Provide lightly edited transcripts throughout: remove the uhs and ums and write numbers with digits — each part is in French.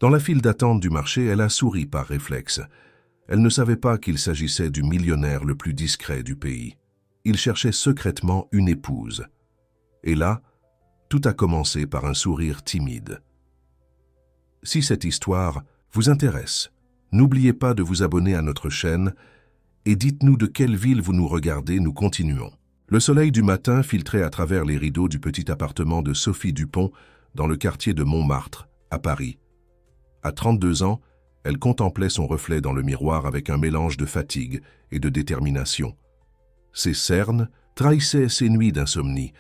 Dans la file d'attente du marché, elle a souri par réflexe. Elle ne savait pas qu'il s'agissait du millionnaire le plus discret du pays. Il cherchait secrètement une épouse. Et là, tout a commencé par un sourire timide. Si cette histoire vous intéresse, n'oubliez pas de vous abonner à notre chaîne et dites-nous de quelle ville vous nous regardez, nous continuons. Le soleil du matin filtrait à travers les rideaux du petit appartement de Sophie Dupont dans le quartier de Montmartre, à Paris. À 32 ans, elle contemplait son reflet dans le miroir avec un mélange de fatigue et de détermination. Ses cernes trahissaient ses nuits d'insomnie,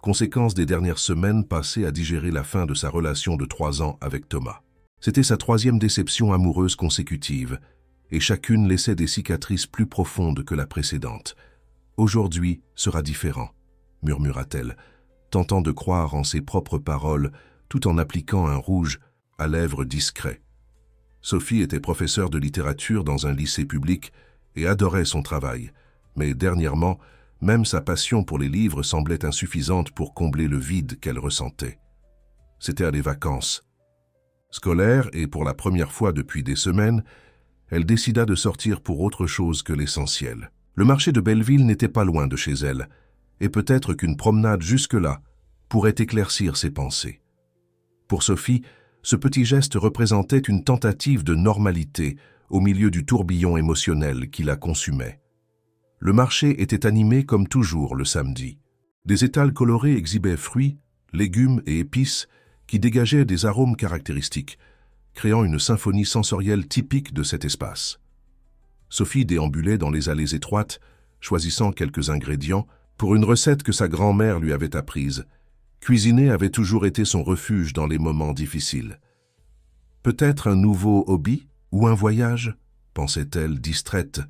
conséquence des dernières semaines passées à digérer la fin de sa relation de 3 ans avec Thomas. C'était sa 3e déception amoureuse consécutive, et chacune laissait des cicatrices plus profondes que la précédente. « Aujourd'hui sera différent », murmura-t-elle, tentant de croire en ses propres paroles tout en appliquant un rouge à lèvres discret. Sophie était professeure de littérature dans un lycée public et adorait son travail, mais dernièrement, même sa passion pour les livres semblait insuffisante pour combler le vide qu'elle ressentait. C'était à des vacances scolaires et pour la première fois depuis des semaines, elle décida de sortir pour autre chose que l'essentiel. Le marché de Belleville n'était pas loin de chez elle, et peut-être qu'une promenade jusque-là pourrait éclaircir ses pensées. Pour Sophie, ce petit geste représentait une tentative de normalité au milieu du tourbillon émotionnel qui la consumait. Le marché était animé comme toujours le samedi. Des étals colorés exhibaient fruits, légumes et épices qui dégageaient des arômes caractéristiques, créant une symphonie sensorielle typique de cet espace. Sophie déambulait dans les allées étroites, choisissant quelques ingrédients pour une recette que sa grand-mère lui avait apprise. Cuisiner avait toujours été son refuge dans les moments difficiles. Peut-être un nouveau hobby ou un voyage, pensait-elle distraite,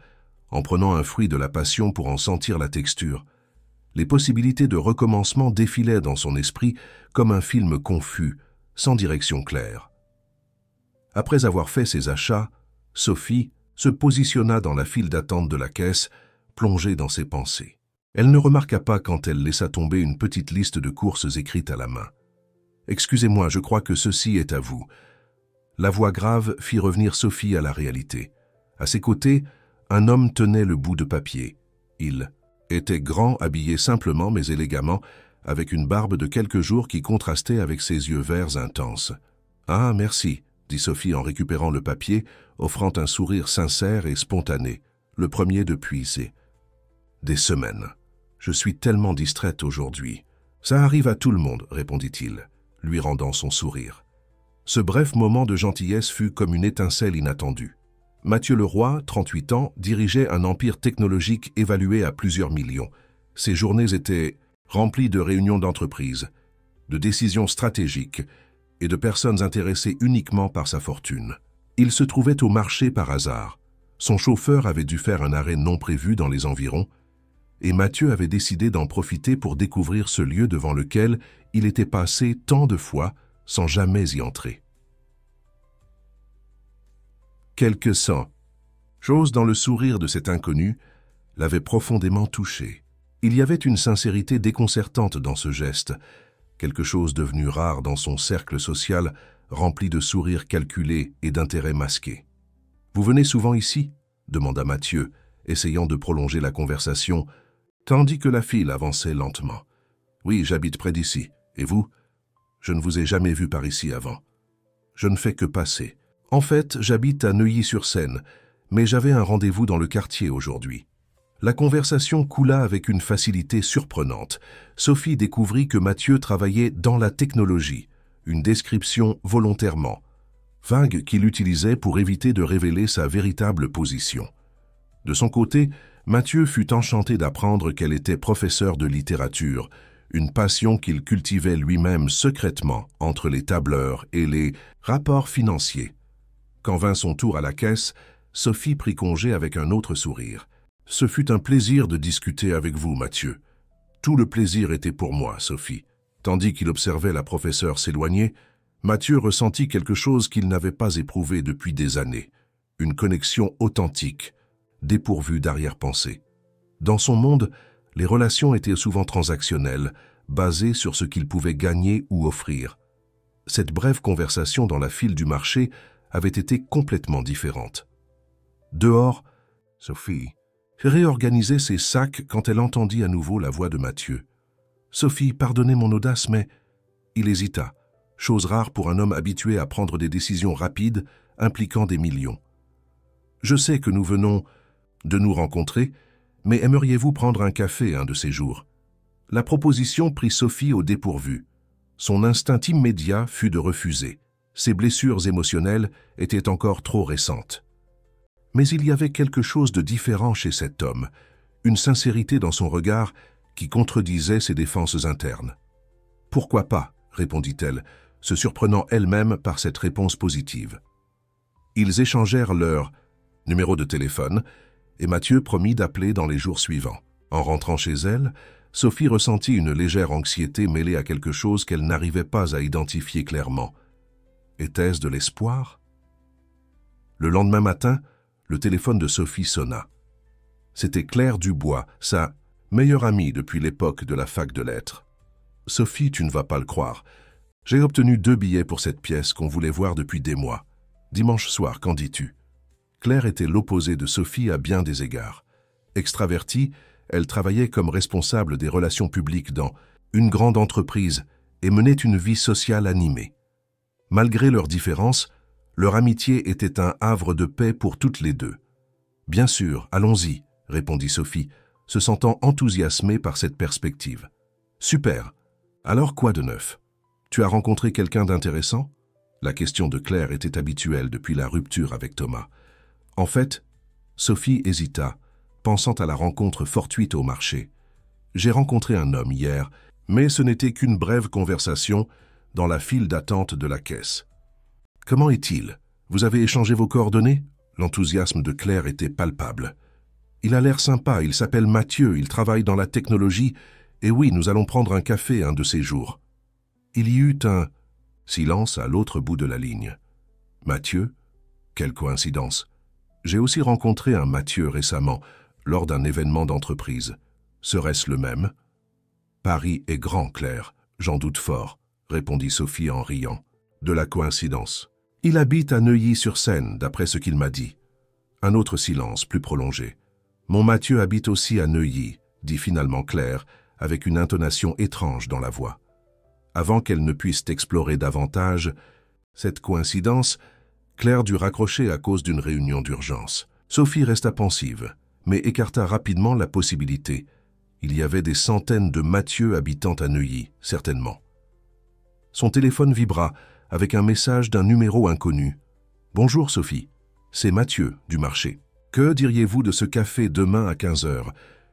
en prenant un fruit de la passion pour en sentir la texture. Les possibilités de recommencement défilaient dans son esprit comme un film confus, sans direction claire. Après avoir fait ses achats, Sophie se positionna dans la file d'attente de la caisse, plongée dans ses pensées. Elle ne remarqua pas quand elle laissa tomber une petite liste de courses écrite à la main. « Excusez-moi, je crois que ceci est à vous. » La voix grave fit revenir Sophie à la réalité. À ses côtés, un homme tenait le bout de papier. Il était grand, habillé simplement mais élégamment, avec une barbe de quelques jours qui contrastait avec ses yeux verts intenses. « Ah, merci », dit Sophie en récupérant le papier, offrant un sourire sincère et spontané, le premier depuis des semaines. « Je suis tellement distraite aujourd'hui. »« Ça arrive à tout le monde, » répondit-il, lui rendant son sourire. Ce bref moment de gentillesse fut comme une étincelle inattendue. Mathieu Leroy, 38 ans, dirigeait un empire technologique évalué à plusieurs millions. Ses journées étaient remplies de réunions d'entreprise, de décisions stratégiques et de personnes intéressées uniquement par sa fortune. Il se trouvait au marché par hasard. Son chauffeur avait dû faire un arrêt non prévu dans les environs, et Mathieu avait décidé d'en profiter pour découvrir ce lieu devant lequel il était passé tant de fois sans jamais y entrer. Quelque chose dans le sourire de cet inconnu l'avait profondément touché. Il y avait une sincérité déconcertante dans ce geste, quelque chose devenu rare dans son cercle social rempli de sourires calculés et d'intérêts masqués. « Vous venez souvent ici ?» demanda Mathieu, essayant de prolonger la conversation, tandis que la file avançait lentement. « Oui, j'habite près d'ici. Et vous ? Je ne vous ai jamais vu par ici avant. Je ne fais que passer. En fait, j'habite à Neuilly-sur-Seine, mais j'avais un rendez-vous dans le quartier aujourd'hui. » La conversation coula avec une facilité surprenante. Sophie découvrit que Mathieu travaillait dans la technologie, une description volontairement vague qu'il utilisait pour éviter de révéler sa véritable position. De son côté, Mathieu fut enchanté d'apprendre qu'elle était professeure de littérature, une passion qu'il cultivait lui-même secrètement entre les tableurs et les rapports financiers. Quand vint son tour à la caisse, Sophie prit congé avec un autre sourire. « Ce fut un plaisir de discuter avec vous, Mathieu. Tout le plaisir était pour moi, Sophie. » Tandis qu'il observait la professeure s'éloigner, Mathieu ressentit quelque chose qu'il n'avait pas éprouvé depuis des années. Une connexion authentique, dépourvue d'arrière-pensée. Dans son monde, les relations étaient souvent transactionnelles, basées sur ce qu'il pouvait gagner ou offrir. cette brève conversation dans la file du marché avait été complètement différente. Dehors, Sophie réorganisait ses sacs quand elle entendit à nouveau la voix de Mathieu. « Sophie, pardonnez mon audace, mais… » Il hésita, chose rare pour un homme habitué à prendre des décisions rapides impliquant des millions. « Je sais que nous venons de nous rencontrer, mais aimeriez-vous prendre un café un de ces jours ?» La proposition prit Sophie au dépourvu. Son instinct immédiat fut de refuser. Ses blessures émotionnelles étaient encore trop récentes. Mais il y avait quelque chose de différent chez cet homme, une sincérité dans son regard qui contredisait ses défenses internes. « Pourquoi pas ?» répondit-elle, se surprenant elle-même par cette réponse positive. Ils échangèrent leur numéro de téléphone et Mathieu promit d'appeler dans les jours suivants. En rentrant chez elle, Sophie ressentit une légère anxiété mêlée à quelque chose qu'elle n'arrivait pas à identifier clairement. Était-ce de l'espoir? Le lendemain matin, le téléphone de Sophie sonna. C'était Claire Dubois, sa meilleure amie depuis l'époque de la fac de lettres. « Sophie, tu ne vas pas le croire. J'ai obtenu 2 billets pour cette pièce qu'on voulait voir depuis des mois. Dimanche soir, qu'en dis-tu » Claire était l'opposé de Sophie à bien des égards. Extravertie, elle travaillait comme responsable des relations publiques dans une grande entreprise et menait une vie sociale animée. Malgré leurs différences, leur amitié était un havre de paix pour toutes les deux. « Bien sûr, allons-y », répondit Sophie, se sentant enthousiasmée par cette perspective. « Super. Alors quoi de neuf? Tu as rencontré quelqu'un d'intéressant ?» La question de Claire était habituelle depuis la rupture avec Thomas. En fait, Sophie hésita, pensant à la rencontre fortuite au marché. « J'ai rencontré un homme hier, mais ce n'était qu'une brève conversation dans la file d'attente de la caisse. »« Comment est-il? Vous avez échangé vos coordonnées ?» L'enthousiasme de Claire était palpable. « Il a l'air sympa, il s'appelle Mathieu, il travaille dans la technologie, et oui, nous allons prendre un café un de ces jours. » Il y eut un silence à l'autre bout de la ligne. « Mathieu? Quelle coïncidence! J'ai aussi rencontré un Mathieu récemment, lors d'un événement d'entreprise. Serait-ce le même? »« Paris est grand, Claire, j'en doute fort, » répondit Sophie en riant. « De la coïncidence. Il habite à Neuilly-sur-Seine, d'après ce qu'il m'a dit. » Un autre silence, plus prolongé. « Mon Mathieu habite aussi à Neuilly, » dit finalement Claire, avec une intonation étrange dans la voix. Avant qu'elle ne puisse explorer davantage cette coïncidence, Claire dut raccrocher à cause d'une réunion d'urgence. Sophie resta pensive, mais écarta rapidement la possibilité. Il y avait des centaines de Mathieu habitant à Neuilly, certainement. Son téléphone vibra avec un message d'un numéro inconnu. « Bonjour Sophie, c'est Mathieu du marché. Que diriez-vous de ce café demain à 15 h?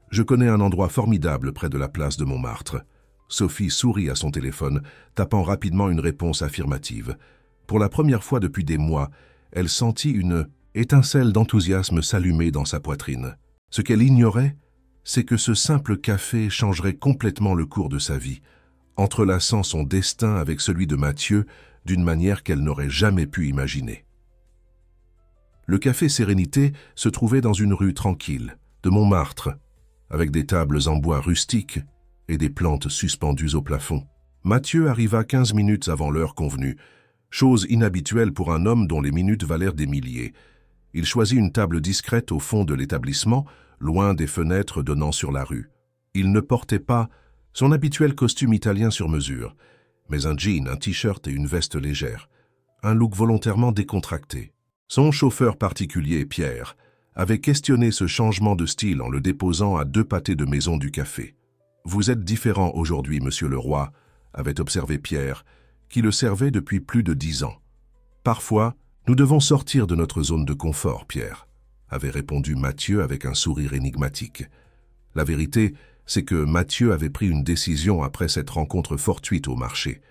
Je connais un endroit formidable près de la place de Montmartre. » Sophie sourit à son téléphone, tapant rapidement une réponse affirmative. Pour la première fois depuis des mois, elle sentit une étincelle d'enthousiasme s'allumer dans sa poitrine. Ce qu'elle ignorait, c'est que ce simple café changerait complètement le cours de sa vie, entrelaçant son destin avec celui de Mathieu d'une manière qu'elle n'aurait jamais pu imaginer. Le café Sérénité se trouvait dans une rue tranquille, de Montmartre, avec des tables en bois rustiques et des plantes suspendues au plafond. Mathieu arriva 15 minutes avant l'heure convenue, chose inhabituelle pour un homme dont les minutes valèrent des milliers. Il choisit une table discrète au fond de l'établissement, loin des fenêtres donnant sur la rue. Il ne portait pas son habituel costume italien sur mesure, mais un jean, un t-shirt et une veste légère, un look volontairement décontracté. Son chauffeur particulier, Pierre, avait questionné ce changement de style en le déposant à 2 pâtés de maison du café. « Vous êtes différent aujourd'hui, monsieur le roi », avait observé Pierre, qui le servait depuis plus de 10 ans. « Parfois, nous devons sortir de notre zone de confort, Pierre », avait répondu Mathieu avec un sourire énigmatique. La vérité, c'est que Mathieu avait pris une décision après cette rencontre fortuite au marché.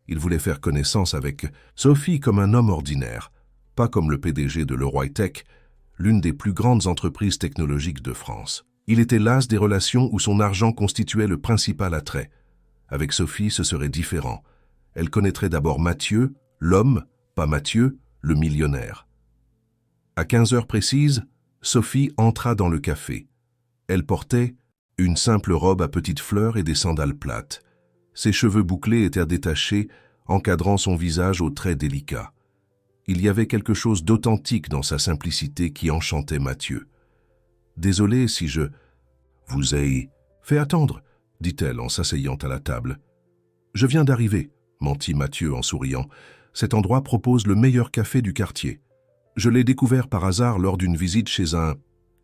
Il voulait faire connaissance avec Sophie comme un homme ordinaire, pas comme le PDG de Leroy Tech, l'une des plus grandes entreprises technologiques de France. Il était las des relations où son argent constituait le principal attrait. Avec Sophie, ce serait différent. Elle connaîtrait d'abord Mathieu, l'homme, pas Mathieu, le millionnaire. À 15 heures précises, Sophie entra dans le café. Elle portait une simple robe à petites fleurs et des sandales plates. Ses cheveux bouclés étaient détachés, encadrant son visage aux traits délicats. Il y avait quelque chose d'authentique dans sa simplicité qui enchantait Mathieu. « Désolé si je vous ai fait attendre, » dit-elle en s'asseyant à la table. « Je viens d'arriver, » mentit Mathieu en souriant. « Cet endroit propose le meilleur café du quartier. Je l'ai découvert par hasard lors d'une visite chez un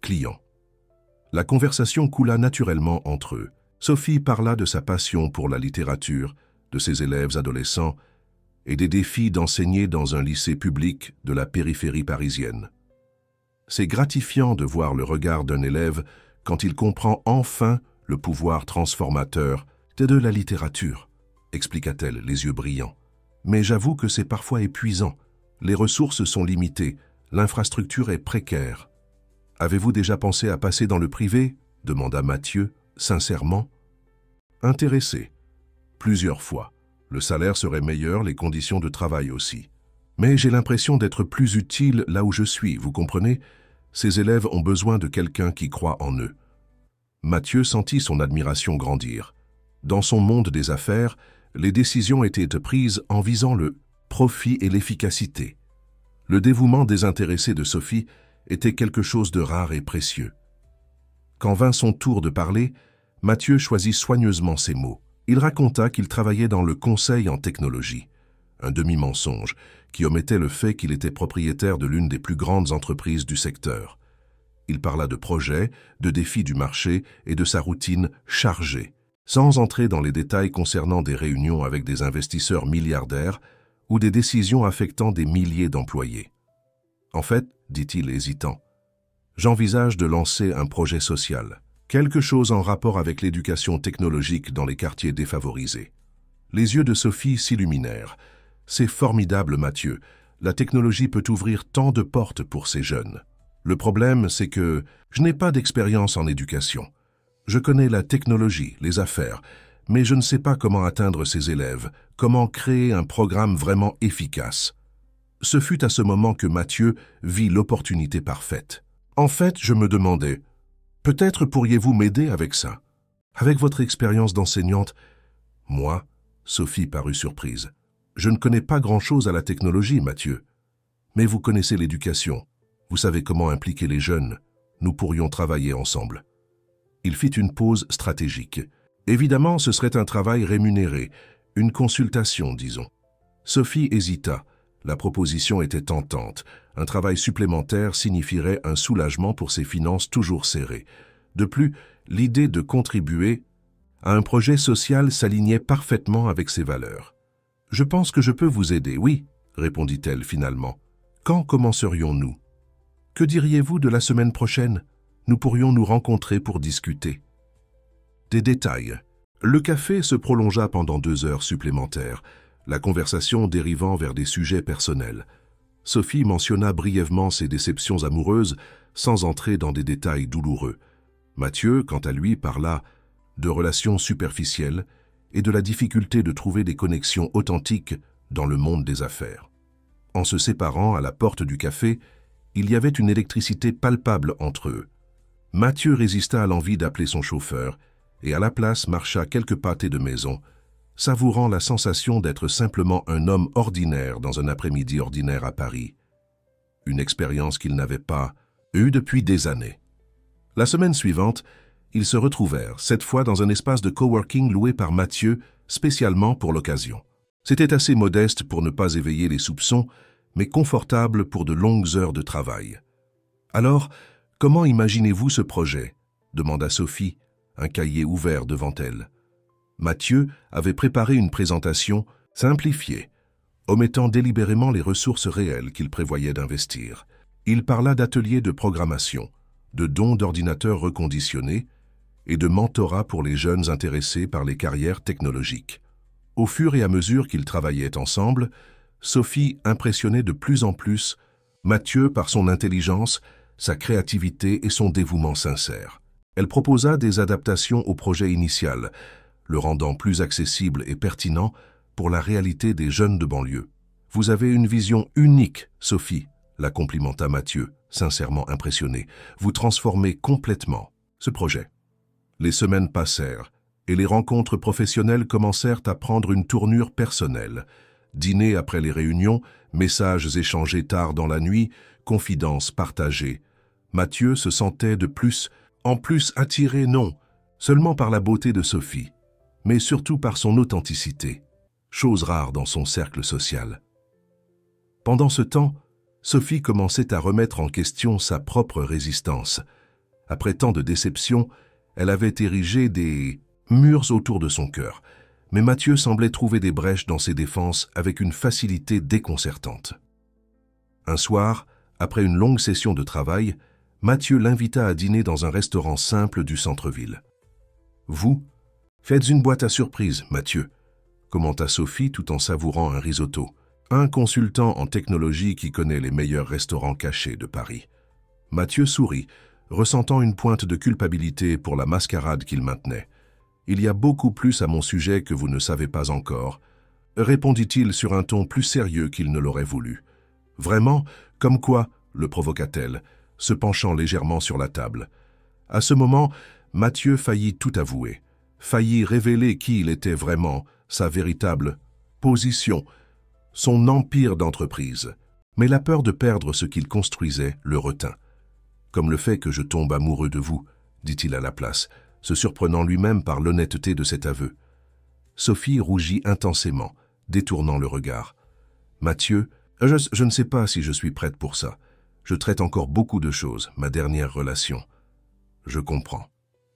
client. » La conversation coula naturellement entre eux. Sophie parla de sa passion pour la littérature, de ses élèves adolescents et des défis d'enseigner dans un lycée public de la périphérie parisienne. « C'est gratifiant de voir le regard d'un élève quand il comprend enfin le pouvoir transformateur de la littérature, » expliqua-t-elle, les yeux brillants. « Mais j'avoue que c'est parfois épuisant. Les ressources sont limitées, l'infrastructure est précaire. »« Avez-vous déjà pensé à passer dans le privé ?» demanda Mathieu, sincèrement. « Intéressé. Plusieurs fois. Le salaire serait meilleur, les conditions de travail aussi. Mais j'ai l'impression d'être plus utile là où je suis, vous comprenez? Ces élèves ont besoin de quelqu'un qui croit en eux. » Mathieu sentit son admiration grandir. Dans son monde des affaires, les décisions étaient prises en visant le profit et l'efficacité. Le dévouement désintéressé de Sophie était quelque chose de rare et précieux. Quand vint son tour de parler, Mathieu choisit soigneusement ses mots. Il raconta qu'il travaillait dans le conseil en technologie, un demi-mensonge qui omettait le fait qu'il était propriétaire de l'une des plus grandes entreprises du secteur. Il parla de projets, de défis du marché et de sa routine chargée, sans entrer dans les détails concernant des réunions avec des investisseurs milliardaires ou des décisions affectant des milliers d'employés. « En fait, dit-il hésitant, j'envisage de lancer un projet social, quelque chose en rapport avec l'éducation technologique dans les quartiers défavorisés. » Les yeux de Sophie s'illuminèrent. « C'est formidable, Mathieu. La technologie peut ouvrir tant de portes pour ces jeunes. Le problème, c'est que je n'ai pas d'expérience en éducation. Je connais la technologie, les affaires, mais je ne sais pas comment atteindre ces élèves, comment créer un programme vraiment efficace. » Ce fut à ce moment que Mathieu vit l'opportunité parfaite. « En fait, je me demandais, peut-être pourriez-vous m'aider avec ça? Avec votre expérience d'enseignante. » Moi, Sophie parut surprise. « Je ne connais pas grand-chose à la technologie, Mathieu. Mais vous connaissez l'éducation. Vous savez comment impliquer les jeunes. Nous pourrions travailler ensemble. » Il fit une pause stratégique. Évidemment, ce serait un travail rémunéré, une consultation, disons. Sophie hésita. La proposition était tentante. Un travail supplémentaire signifierait un soulagement pour ses finances toujours serrées. De plus, l'idée de contribuer à un projet social s'alignait parfaitement avec ses valeurs. « Je pense que je peux vous aider, oui, » répondit-elle finalement. « Quand commencerions-nous? Que diriez-vous de la semaine prochaine? Nous pourrions nous rencontrer pour discuter. » Des détails. Le café se prolongea pendant 2 heures supplémentaires, la conversation dérivant vers des sujets personnels. Sophie mentionna brièvement ses déceptions amoureuses sans entrer dans des détails douloureux. Mathieu, quant à lui, parla de relations superficielles et de la difficulté de trouver des connexions authentiques dans le monde des affaires. En se séparant à la porte du café, il y avait une électricité palpable entre eux. Mathieu résista à l'envie d'appeler son chauffeur et à la place marcha quelques pâtés de maison, savourant la sensation d'être simplement un homme ordinaire dans un après-midi ordinaire à Paris. Une expérience qu'il n'avait pas eue depuis des années. La semaine suivante, ils se retrouvèrent, cette fois dans un espace de coworking loué par Mathieu spécialement pour l'occasion. C'était assez modeste pour ne pas éveiller les soupçons, mais confortable pour de longues heures de travail. « Alors, comment imaginez-vous ce projet ?» demanda Sophie, un cahier ouvert devant elle. Mathieu avait préparé une présentation simplifiée, omettant délibérément les ressources réelles qu'il prévoyait d'investir. Il parla d'ateliers de programmation, de dons d'ordinateurs reconditionnés et de mentorat pour les jeunes intéressés par les carrières technologiques. Au fur et à mesure qu'ils travaillaient ensemble, Sophie impressionnait de plus en plus Mathieu par son intelligence, sa créativité et son dévouement sincère. Elle proposa des adaptations au projet initial, le rendant plus accessible et pertinent pour la réalité des jeunes de banlieue. « Vous avez une vision unique, Sophie », la complimenta Mathieu, sincèrement impressionné. « Vous transformez complètement ce projet. » Les semaines passèrent et les rencontres professionnelles commencèrent à prendre une tournure personnelle. Dîner après les réunions, messages échangés tard dans la nuit, confidences partagées. Mathieu se sentait de plus en plus attiré non seulement par la beauté de Sophie, mais surtout par son authenticité, chose rare dans son cercle social. Pendant ce temps, Sophie commençait à remettre en question sa propre résistance. Après tant de déceptions, elle avait érigé des murs autour de son cœur, mais Mathieu semblait trouver des brèches dans ses défenses avec une facilité déconcertante. Un soir, après une longue session de travail, Mathieu l'invita à dîner dans un restaurant simple du centre-ville. « Vous, faites une boîte à surprise, Mathieu », commenta Sophie tout en savourant un risotto. Un consultant en technologie qui connaît les meilleurs restaurants cachés de Paris. Mathieu sourit, ressentant une pointe de culpabilité pour la mascarade qu'il maintenait. « Il y a beaucoup plus à mon sujet que vous ne savez pas encore », répondit-il sur un ton plus sérieux qu'il ne l'aurait voulu. « Vraiment, comme quoi ?» le provoqua-t-elle, se penchant légèrement sur la table. À ce moment, Mathieu faillit tout avouer, faillit révéler qui il était vraiment, sa véritable position, son empire d'entreprise. Mais la peur de perdre ce qu'il construisait le retint. « Comme le fait que je tombe amoureux de vous », dit-il à la place, se surprenant lui-même par l'honnêteté de cet aveu. Sophie rougit intensément, détournant le regard. « Mathieu, je ne sais pas si je suis prête pour ça. Je traite encore beaucoup de choses, ma dernière relation. »« Je comprends, »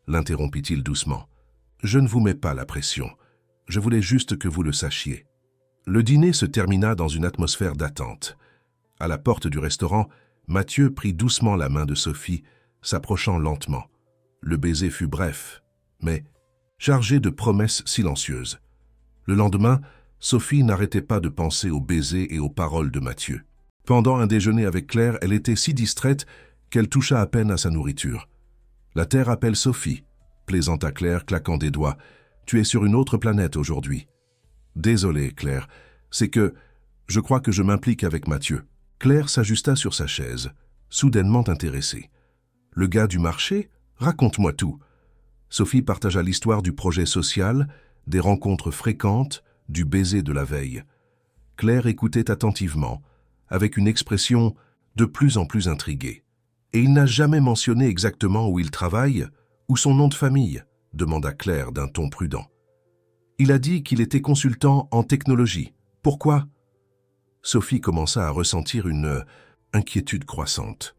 l'interrompit-il doucement. « Je ne vous mets pas la pression. Je voulais juste que vous le sachiez. » Le dîner se termina dans une atmosphère d'attente. À la porte du restaurant, Mathieu prit doucement la main de Sophie, s'approchant lentement. Le baiser fut bref, mais chargé de promesses silencieuses. Le lendemain, Sophie n'arrêtait pas de penser au baiser et aux paroles de Mathieu. Pendant un déjeuner avec Claire, elle était si distraite qu'elle toucha à peine à sa nourriture. « La Terre appelle Sophie », plaisanta Claire, claquant des doigts. « Tu es sur une autre planète aujourd'hui. »« Désolé, Claire, c'est que je crois que je m'implique avec Mathieu. » Claire s'ajusta sur sa chaise, soudainement intéressée. « Le gars du marché ? Raconte-moi tout. » Sophie partagea l'histoire du projet social, des rencontres fréquentes, du baiser de la veille. Claire écoutait attentivement, avec une expression de plus en plus intriguée. « Et il n'a jamais mentionné exactement où il travaille, ou son nom de famille ?» demanda Claire d'un ton prudent. « Il a dit qu'il était consultant en technologie. Pourquoi ?» Sophie commença à ressentir une inquiétude croissante.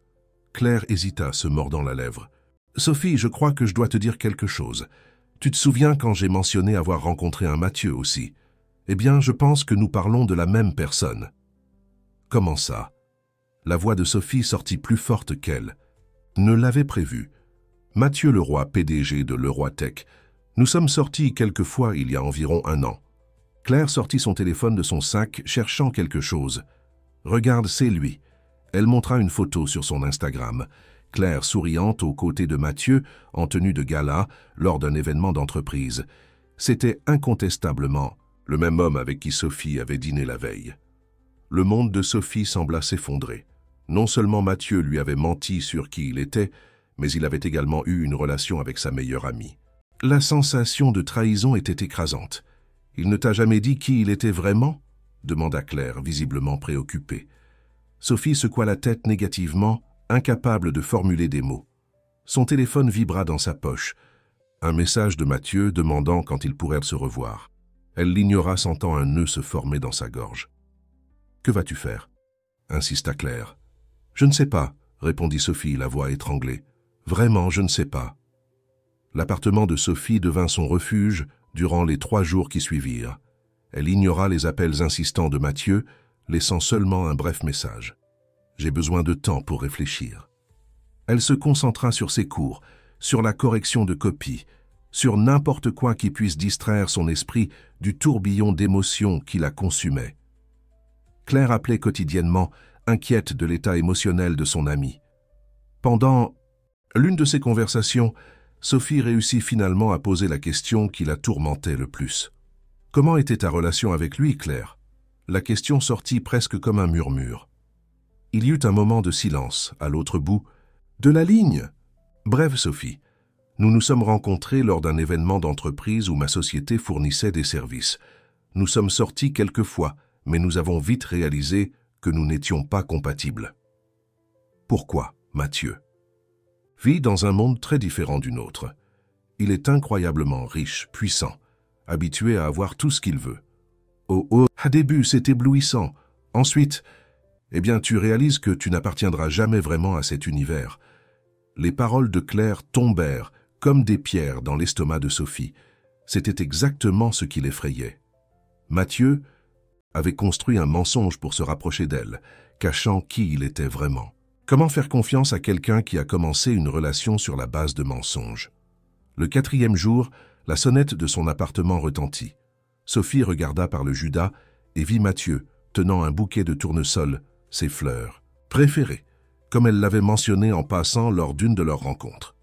Claire hésita, se mordant la lèvre. « Sophie, je crois que je dois te dire quelque chose. Tu te souviens quand j'ai mentionné avoir rencontré un Mathieu aussi? Eh bien, je pense que nous parlons de la même personne. » « Comment ça ?» La voix de Sophie sortit plus forte qu'elle. « Ne l'avait prévu. Mathieu Leroy, PDG de Leroy Tech. Nous sommes sortis quelques fois il y a environ 1 an. » Claire sortit son téléphone de son sac, cherchant quelque chose. « Regarde, c'est lui. » Elle montra une photo sur son Instagram. Claire souriante aux côtés de Mathieu, en tenue de gala, lors d'un événement d'entreprise. C'était incontestablement le même homme avec qui Sophie avait dîné la veille. Le monde de Sophie sembla s'effondrer. Non seulement Mathieu lui avait menti sur qui il était, mais il avait également eu une relation avec sa meilleure amie. La sensation de trahison était écrasante. « Il ne t'a jamais dit qui il était vraiment ?» demanda Claire, visiblement préoccupée. Sophie secoua la tête négativement, incapable de formuler des mots. Son téléphone vibra dans sa poche. Un message de Mathieu demandant quand ils pourraient se revoir. Elle l'ignora, sentant un nœud se former dans sa gorge. « Que vas-tu faire ?» insista Claire. « Je ne sais pas », répondit Sophie, la voix étranglée. « Vraiment, je ne sais pas. » L'appartement de Sophie devint son refuge durant les 3 jours qui suivirent. Elle ignora les appels insistants de Mathieu, laissant seulement un bref message. « J'ai besoin de temps pour réfléchir. » Elle se concentra sur ses cours, sur la correction de copies, sur n'importe quoi qui puisse distraire son esprit du tourbillon d'émotions qui la consumait. Claire appelait quotidiennement, inquiète de l'état émotionnel de son amie. Pendant l'une de ces conversations, Sophie réussit finalement à poser la question qui la tourmentait le plus. « Comment était ta relation avec lui, Claire ?» La question sortit presque comme un murmure. Il y eut un moment de silence, à l'autre bout. « De la ligne !»« Bref, Sophie, nous nous sommes rencontrés lors d'un événement d'entreprise où ma société fournissait des services. Nous sommes sortis quelques fois, mais nous avons vite réalisé que nous n'étions pas compatibles. Pourquoi, Mathieu? Vit dans un monde très différent du nôtre. Il est incroyablement riche, puissant, habitué à avoir tout ce qu'il veut. Au début, c'est éblouissant. Ensuite, tu réalises que tu n'appartiendras jamais vraiment à cet univers. Les paroles de Claire tombèrent comme des pierres dans l'estomac de Sophie. C'était exactement ce qui l'effrayait. Mathieu avait construit un mensonge pour se rapprocher d'elle, cachant qui il était vraiment. Comment faire confiance à quelqu'un qui a commencé une relation sur la base de mensonges? Le 4e jour, la sonnette de son appartement retentit. Sophie regarda par le judas et vit Mathieu tenant un bouquet de tournesol, ses fleurs préférées, comme elle l'avait mentionné en passant lors d'une de leurs rencontres.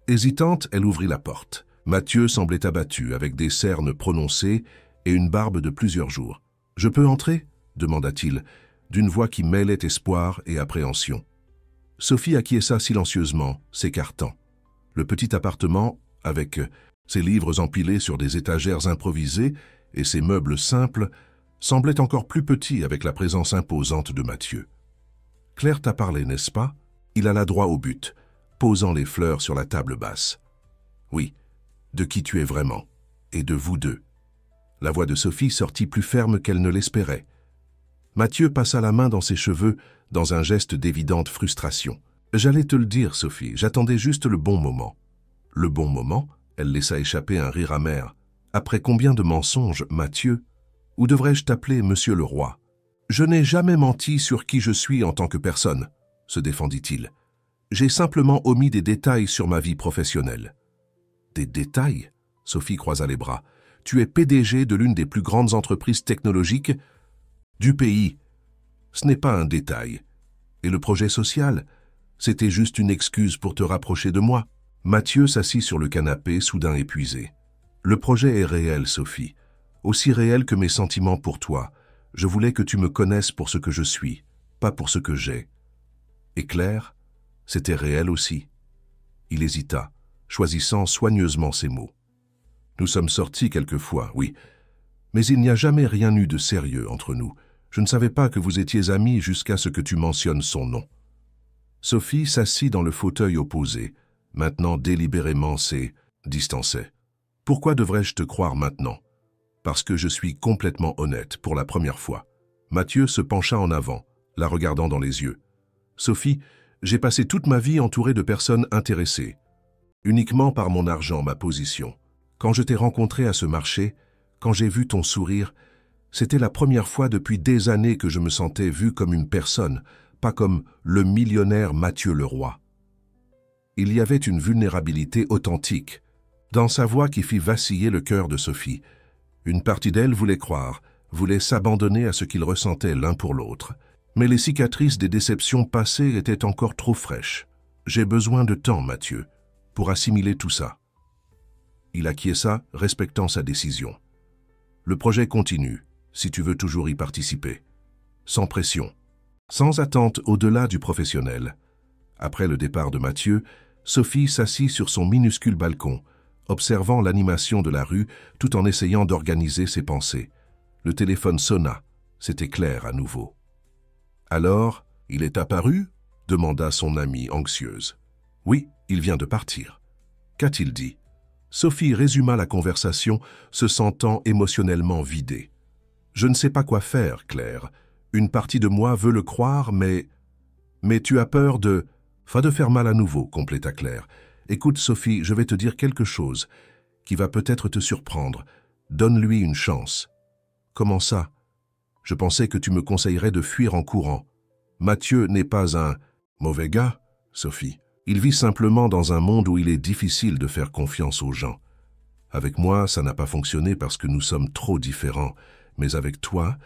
Hésitante, elle ouvrit la porte. Mathieu semblait abattu, avec des cernes prononcées et une barbe de plusieurs jours. « Je peux entrer ?» demanda-t-il, d'une voix qui mêlait espoir et appréhension. Sophie acquiesça silencieusement, s'écartant. Le petit appartement, avec ses livres empilés sur des étagères improvisées et ses meubles simples, semblait encore plus petit avec la présence imposante de Mathieu. « Claire t'a parlé, n'est-ce pas ?» Il alla droit au but, posant les fleurs sur la table basse. « Oui, de qui tu es vraiment, et de vous deux. » La voix de Sophie sortit plus ferme qu'elle ne l'espérait. Mathieu passa la main dans ses cheveux, dans un geste d'évidente frustration. « J'allais te le dire, Sophie, j'attendais juste le bon moment. » Le bon moment, elle laissa échapper un rire amer. « Après combien de mensonges, Mathieu? Ou devrais-je t'appeler Monsieur le Roi? »« Je n'ai jamais menti sur qui je suis en tant que personne, » se défendit-il. « J'ai simplement omis des détails sur ma vie professionnelle. »« Des détails ?» Sophie croisa les bras. « Tu es PDG de l'une des plus grandes entreprises technologiques du pays. Ce n'est pas un détail. Et le projet social, c'était juste une excuse pour te rapprocher de moi. » Mathieu s'assit sur le canapé, soudain épuisé. « Le projet est réel, Sophie. Aussi réel que mes sentiments pour toi. Je voulais que tu me connaisses pour ce que je suis, pas pour ce que j'ai. » Et Claire, c'était réel aussi. Il hésita, choisissant soigneusement ses mots. « Nous sommes sortis quelquefois, oui, mais il n'y a jamais rien eu de sérieux entre nous. Je ne savais pas que vous étiez amis jusqu'à ce que tu mentionnes son nom. » Sophie s'assit dans le fauteuil opposé, maintenant délibérément distançait. « Pourquoi devrais-je te croire maintenant? Parce que je suis complètement honnête pour la première fois. » Mathieu se pencha en avant, la regardant dans les yeux. « Sophie, j'ai passé toute ma vie entourée de personnes intéressées, uniquement par mon argent, ma position. Quand je t'ai rencontré à ce marché, quand j'ai vu ton sourire, c'était la première fois depuis des années que je me sentais vu comme une personne, pas comme le millionnaire Mathieu le Roi. » Il y avait une vulnérabilité authentique dans sa voix qui fit vaciller le cœur de Sophie. Une partie d'elle voulait croire, voulait s'abandonner à ce qu'ils ressentaient l'un pour l'autre. Mais les cicatrices des déceptions passées étaient encore trop fraîches. « J'ai besoin de temps, Mathieu, pour assimiler tout ça. » Il acquiesça, respectant sa décision. « Le projet continue, si tu veux toujours y participer. Sans pression, sans attente au-delà du professionnel. » Après le départ de Mathieu, Sophie s'assit sur son minuscule balcon, observant l'animation de la rue tout en essayant d'organiser ses pensées. Le téléphone sonna, c'était Claire à nouveau. « Alors, il est apparu ?» demanda son amie anxieuse. « Oui, il vient de partir. » « Qu'a-t-il dit ?» Sophie résuma la conversation, se sentant émotionnellement vidée. « Je ne sais pas quoi faire, Claire. Une partie de moi veut le croire, mais tu as peur de... » « Pas de faire mal à nouveau, » compléta Claire. « Écoute, Sophie, je vais te dire quelque chose qui va peut-être te surprendre. Donne-lui une chance. »« Comment ça? Je pensais que tu me conseillerais de fuir en courant. Mathieu n'est pas un mauvais gars, Sophie. Il vit simplement dans un monde où il est difficile de faire confiance aux gens. Avec moi, ça n'a pas fonctionné parce que nous sommes trop différents. Mais avec toi,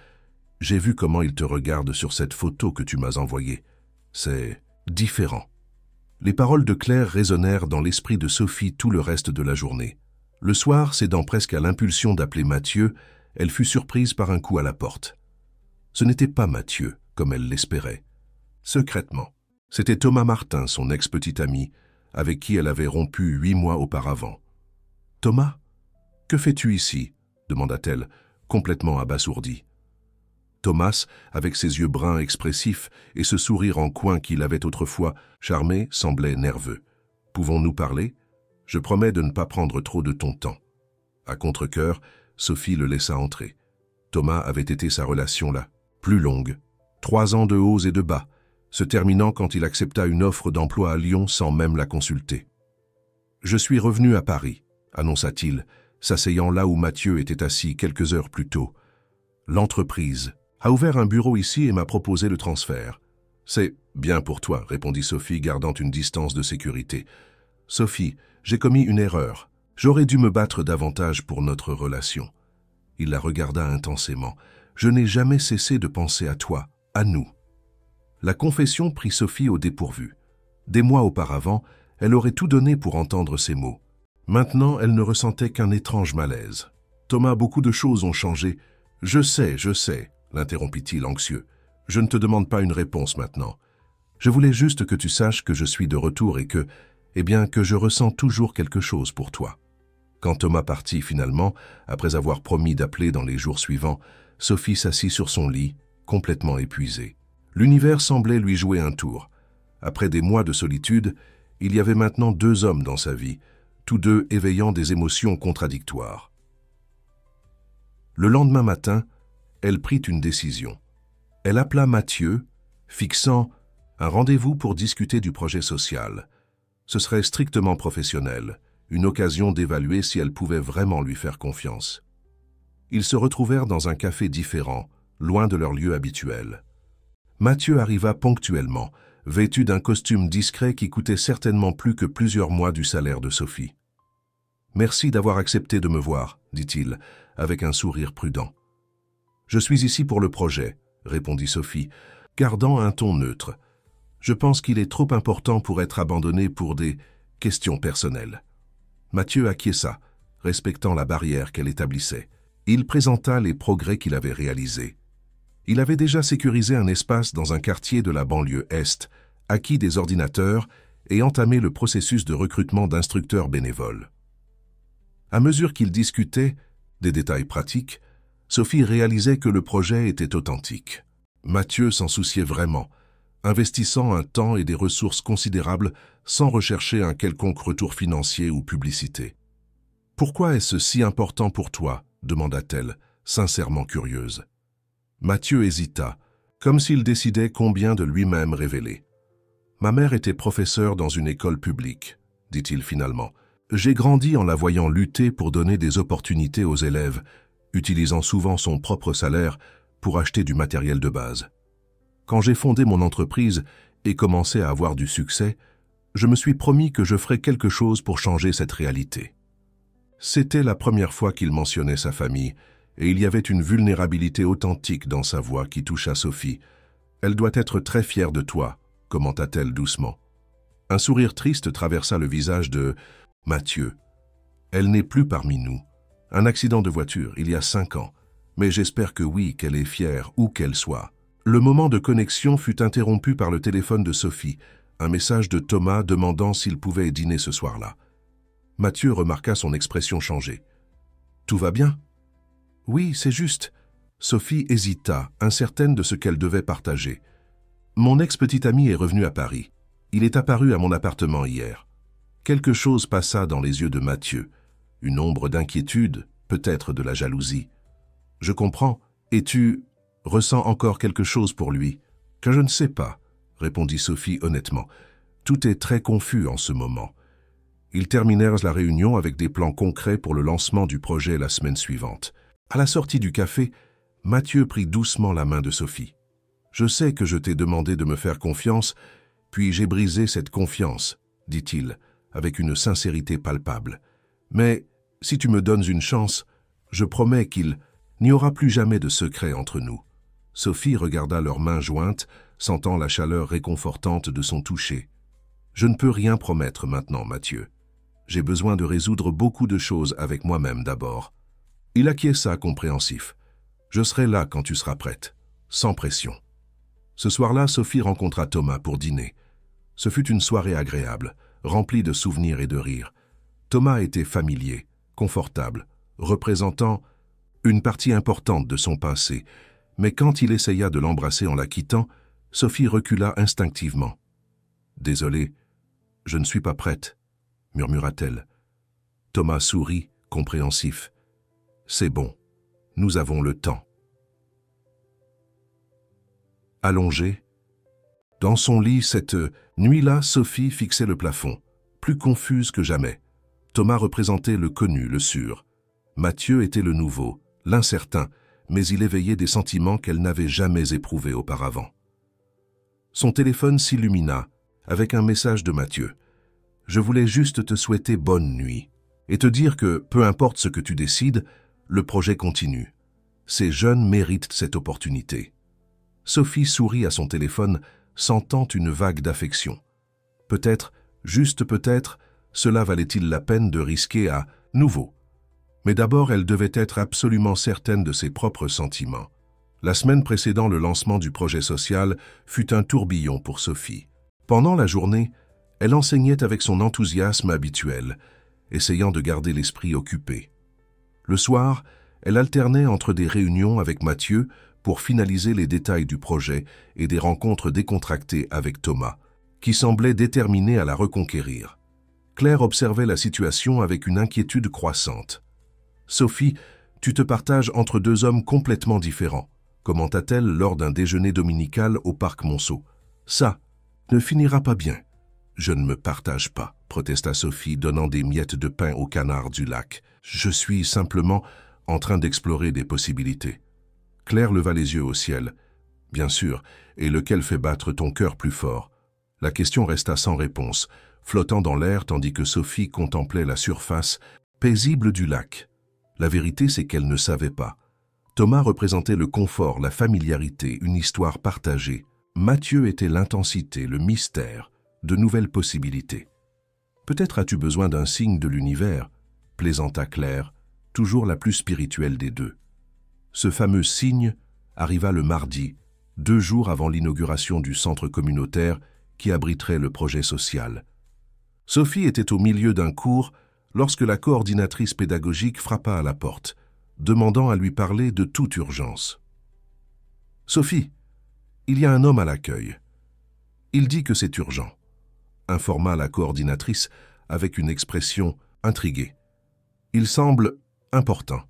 j'ai vu comment il te regarde sur cette photo que tu m'as envoyée. C'est différent. » Les paroles de Claire résonnèrent dans l'esprit de Sophie tout le reste de la journée. Le soir, cédant presque à l'impulsion d'appeler Mathieu, elle fut surprise par un coup à la porte. Ce n'était pas Mathieu, comme elle l'espérait. Secrètement, c'était Thomas Martin, son ex-petit ami, avec qui elle avait rompu 8 mois auparavant. « Thomas, que fais-tu ici ?» demanda-t-elle, complètement abasourdie. Thomas, avec ses yeux bruns expressifs et ce sourire en coin qu'il avait autrefois charmé, semblait nerveux. « Pouvons-nous parler ? Je promets de ne pas prendre trop de ton temps. » À contre-cœur, Sophie le laissa entrer. Thomas avait été sa relation là, plus longue. 3 ans de hauts et de bas, se terminant quand il accepta une offre d'emploi à Lyon sans même la consulter. « Je suis revenu à Paris », annonça-t-il, s'asseyant là où Mathieu était assis quelques heures plus tôt. « L'entreprise a ouvert un bureau ici et m'a proposé le transfert. »« C'est bien pour toi, » répondit Sophie, gardant une distance de sécurité. « Sophie, j'ai commis une erreur. J'aurais dû me battre davantage pour notre relation. » Il la regarda intensément. « Je n'ai jamais cessé de penser à toi, à nous. » La confession prit Sophie au dépourvu. Des mois auparavant, elle aurait tout donné pour entendre ces mots. Maintenant, elle ne ressentait qu'un étrange malaise. « Thomas, beaucoup de choses ont changé. »« je sais, l'interrompit-il anxieux. « Je ne te demande pas une réponse maintenant. Je voulais juste que tu saches que je suis de retour et que, que je ressens toujours quelque chose pour toi. » Quand Thomas partit finalement, après avoir promis d'appeler dans les jours suivants, Sophie s'assit sur son lit, complètement épuisée. L'univers semblait lui jouer un tour. Après des mois de solitude, il y avait maintenant 2 hommes dans sa vie, tous deux éveillant des émotions contradictoires. Le lendemain matin, elle prit une décision. Elle appela Mathieu, fixant un rendez-vous pour discuter du projet social. Ce serait strictement professionnel, une occasion d'évaluer si elle pouvait vraiment lui faire confiance. Ils se retrouvèrent dans un café différent, loin de leur lieu habituel. Mathieu arriva ponctuellement, vêtu d'un costume discret qui coûtait certainement plus que plusieurs mois du salaire de Sophie. « Merci d'avoir accepté de me voir, » dit-il, avec un sourire prudent. « Je suis ici pour le projet, » répondit Sophie, gardant un ton neutre. « Je pense qu'il est trop important pour être abandonné pour des questions personnelles. » Mathieu acquiesça, respectant la barrière qu'elle établissait. Il présenta les progrès qu'il avait réalisés. Il avait déjà sécurisé un espace dans un quartier de la banlieue Est, acquis des ordinateurs et entamé le processus de recrutement d'instructeurs bénévoles. À mesure qu'ils discutaient des détails pratiques, Sophie réalisait que le projet était authentique. Mathieu s'en souciait vraiment, investissant un temps et des ressources considérables sans rechercher un quelconque retour financier ou publicité. « Pourquoi est-ce si important pour toi ?» demanda-t-elle, sincèrement curieuse. Mathieu hésita, comme s'il décidait combien de lui-même révéler. « Ma mère était professeure dans une école publique, » dit-il finalement. « J'ai grandi en la voyant lutter pour donner des opportunités aux élèves, utilisant souvent son propre salaire pour acheter du matériel de base. Quand j'ai fondé mon entreprise et commencé à avoir du succès, je me suis promis que je ferais quelque chose pour changer cette réalité. » C'était la première fois qu'il mentionnait sa famille, et il y avait une vulnérabilité authentique dans sa voix qui toucha Sophie. « Elle doit être très fière de toi, » commenta-t-elle doucement. Un sourire triste traversa le visage de Mathieu. « Elle n'est plus parmi nous. Un accident de voiture, il y a 5 ans. Mais j'espère que oui, qu'elle est fière, où qu'elle soit. » Le moment de connexion fut interrompu par le téléphone de Sophie, un message de Thomas demandant s'il pouvait dîner ce soir-là. Mathieu remarqua son expression changer. « Tout va bien ?»« Oui, c'est juste. » Sophie hésita, incertaine de ce qu'elle devait partager. « Mon ex-petit ami est revenu à Paris. Il est apparu à mon appartement hier. » Quelque chose passa dans les yeux de Mathieu. Une ombre d'inquiétude, peut-être de la jalousie. « Je comprends. Et tu ressens encore quelque chose pour lui ?»« Que je ne sais pas, » répondit Sophie honnêtement. « Tout est très confus en ce moment. » Ils terminèrent la réunion avec des plans concrets pour le lancement du projet la semaine suivante. À la sortie du café, Mathieu prit doucement la main de Sophie. « Je sais que je t'ai demandé de me faire confiance, puis j'ai brisé cette confiance, » dit-il, avec une sincérité palpable. « Mais si tu me donnes une chance, je promets qu'il n'y aura plus jamais de secret entre nous. » Sophie regarda leurs mains jointes, sentant la chaleur réconfortante de son toucher. « Je ne peux rien promettre maintenant, Mathieu. J'ai besoin de résoudre beaucoup de choses avec moi-même d'abord. » Il acquiesça compréhensif. « Je serai là quand tu seras prête, sans pression. » Ce soir-là, Sophie rencontra Thomas pour dîner. Ce fut une soirée agréable, remplie de souvenirs et de rires. Thomas était familier, confortable, représentant une partie importante de son passé, Mais quand il essaya de l'embrasser en la quittant, Sophie recula instinctivement. « Désolé, je ne suis pas prête, » murmura-t-elle. Thomas sourit, compréhensif. « C'est bon, nous avons le temps. » Allongée, dans son lit, cette nuit-là, Sophie fixait le plafond, plus confuse que jamais. Thomas représentait le connu, le sûr. Mathieu était le nouveau, l'incertain, mais il éveillait des sentiments qu'elle n'avait jamais éprouvés auparavant. Son téléphone s'illumina avec un message de Mathieu. « Je voulais juste te souhaiter bonne nuit et te dire que, peu importe ce que tu décides, le projet continue. Ces jeunes méritent cette opportunité. » Sophie sourit à son téléphone, sentant une vague d'affection. Peut-être, juste peut-être, cela valait-il la peine de risquer à nouveau. Mais d'abord, elle devait être absolument certaine de ses propres sentiments. La semaine précédant le lancement du projet social fut un tourbillon pour Sophie. Pendant la journée, elle enseignait avec son enthousiasme habituel, essayant de garder l'esprit occupé. Le soir, elle alternait entre des réunions avec Mathieu pour finaliser les détails du projet et des rencontres décontractées avec Thomas, qui semblait déterminé à la reconquérir. Claire observait la situation avec une inquiétude croissante. « Sophie, tu te partages entre deux hommes complètement différents, » commenta-t-elle lors d'un déjeuner dominical au parc Monceau. « Ça ne finira pas bien. »« Je ne me partage pas, » protesta Sophie, donnant des miettes de pain au canard du lac. « Je suis simplement en train d'explorer des possibilités. » Claire leva les yeux au ciel. « Bien sûr, et lequel fait battre ton cœur plus fort ?» La question resta sans réponse, flottant dans l'air tandis que Sophie contemplait la surface paisible du lac. La vérité, c'est qu'elle ne savait pas. Thomas représentait le confort, la familiarité, une histoire partagée. Mathieu était l'intensité, le mystère, de nouvelles possibilités. « Peut-être as-tu besoin d'un signe de l'univers » plaisanta Claire, toujours la plus spirituelle des deux. Ce fameux signe arriva le mardi, 2 jours avant l'inauguration du centre communautaire qui abriterait le projet social. Sophie était au milieu d'un cours lorsque la coordinatrice pédagogique frappa à la porte, demandant à lui parler de toute urgence. « Sophie, il y a un homme à l'accueil. Il dit que c'est urgent », informa la coordinatrice avec une expression intriguée. « Il semble important. »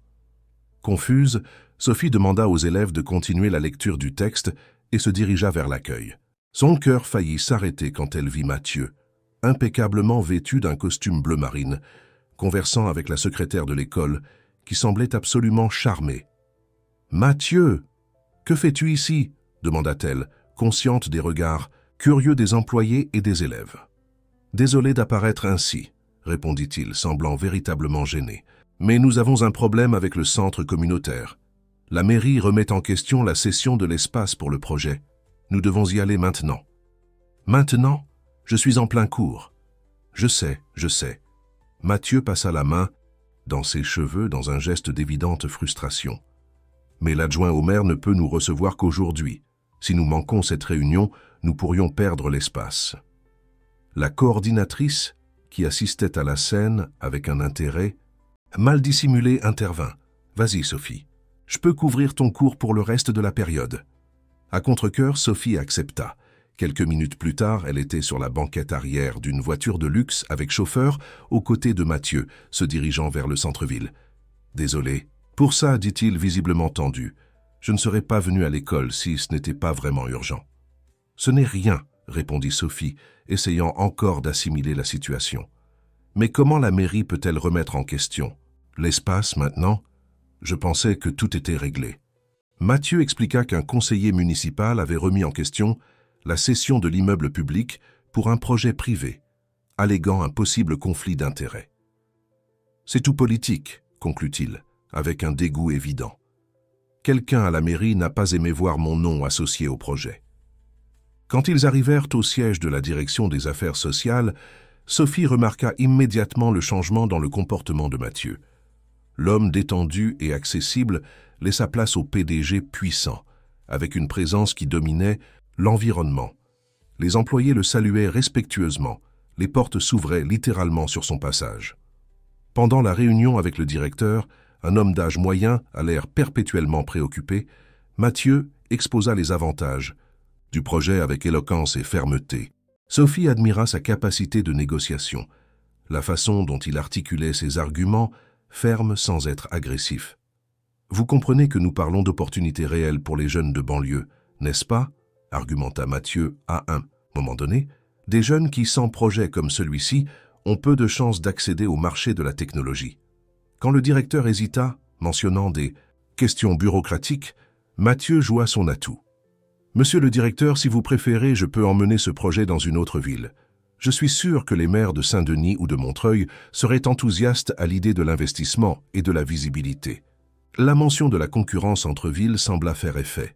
Confuse, Sophie demanda aux élèves de continuer la lecture du texte et se dirigea vers l'accueil. Son cœur faillit s'arrêter quand elle vit Mathieu, impeccablement vêtu d'un costume bleu marine, conversant avec la secrétaire de l'école, qui semblait absolument charmée. « Mathieu, que fais-tu ici ?» demanda-t-elle, consciente des regards curieux des employés et des élèves. « Désolé d'apparaître ainsi, » répondit-il, semblant véritablement gêné. « Mais nous avons un problème avec le centre communautaire. La mairie remet en question la cession de l'espace pour le projet. Nous devons y aller maintenant. »« Maintenant ? Je suis en plein cours. »« Je sais, je sais. » Mathieu passa la main dans ses cheveux dans un geste d'évidente frustration. « Mais l'adjoint au maire ne peut nous recevoir qu'aujourd'hui. Si nous manquons cette réunion, nous pourrions perdre l'espace. » La coordinatrice, qui assistait à la scène avec un intérêt, mal dissimulé, intervint. « Vas-y, Sophie. Je peux couvrir ton cours pour le reste de la période. » À contre-cœur, Sophie accepta. Quelques minutes plus tard, elle était sur la banquette arrière d'une voiture de luxe avec chauffeur, aux côtés de Mathieu, se dirigeant vers le centre-ville. « Désolé. Pour ça, dit-il visiblement tendu. Je ne serais pas venu à l'école si ce n'était pas vraiment urgent. »« Ce n'est rien, » répondit Sophie, essayant encore d'assimiler la situation. « Mais comment la mairie peut-elle remettre en question? L'espace, maintenant? Je pensais que tout était réglé. » Mathieu expliqua qu'un conseiller municipal avait remis en question la cession de l'immeuble public pour un projet privé, alléguant un possible conflit d'intérêts. « C'est tout politique, » conclut-il, avec un dégoût évident. « Quelqu'un à la mairie n'a pas aimé voir mon nom associé au projet. » Quand ils arrivèrent au siège de la direction des affaires sociales, Sophie remarqua immédiatement le changement dans le comportement de Mathieu. L'homme détendu et accessible laissa place au PDG puissant, avec une présence qui dominait l'environnement. Les employés le saluaient respectueusement, les portes s'ouvraient littéralement sur son passage. Pendant la réunion avec le directeur, un homme d'âge moyen, à l'air perpétuellement préoccupé, Mathieu exposa les avantages du projet avec éloquence et fermeté. Sophie admira sa capacité de négociation, la façon dont il articulait ses arguments, fermes sans être agressif. « Vous comprenez que nous parlons d'opportunités réelles pour les jeunes de banlieue, n'est-ce pas ?» argumenta Mathieu à un moment donné. « Des jeunes qui, sans projet comme celui-ci, ont peu de chances d'accéder au marché de la technologie. » Quand le directeur hésita, mentionnant des questions bureaucratiques, Mathieu joua son atout. « Monsieur le directeur, si vous préférez, je peux emmener ce projet dans une autre ville. Je suis sûr que les maires de Saint-Denis ou de Montreuil seraient enthousiastes à l'idée de l'investissement et de la visibilité. » La mention de la concurrence entre villes sembla faire effet.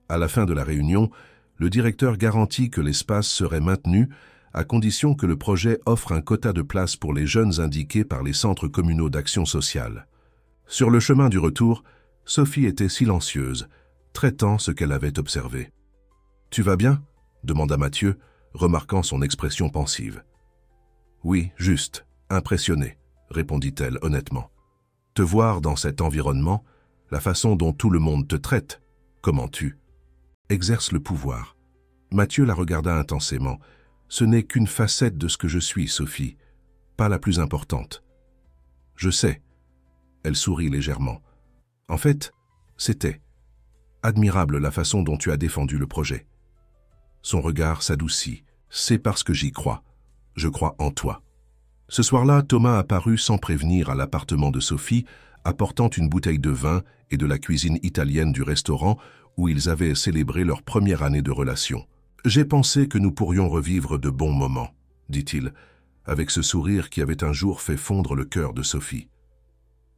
À la fin de la réunion, le directeur garantit que l'espace serait maintenu à condition que le projet offre un quota de places pour les jeunes indiqués par les centres communaux d'action sociale. Sur le chemin du retour, Sophie était silencieuse, traitant ce qu'elle avait observé. « Tu vas bien ?» demanda Mathieu, remarquant son expression pensive. « Oui, juste, impressionnée, » répondit-elle honnêtement. « Te voir dans cet environnement, la façon dont tout le monde te traite, comment tu exerces le pouvoir. » Mathieu la regarda intensément. « Ce n'est qu'une facette de ce que je suis, Sophie, pas la plus importante. »« Je sais. » Elle sourit légèrement. « En fait, c'était admirable la façon dont tu as défendu le projet. » Son regard s'adoucit. « C'est parce que j'y crois. Je crois en toi. » Ce soir-là, Thomas apparut sans prévenir à l'appartement de Sophie, apportant une bouteille de vin et de la cuisine italienne du restaurant où ils avaient célébré leur première année de relation. « J'ai pensé que nous pourrions revivre de bons moments, » dit-il, avec ce sourire qui avait un jour fait fondre le cœur de Sophie.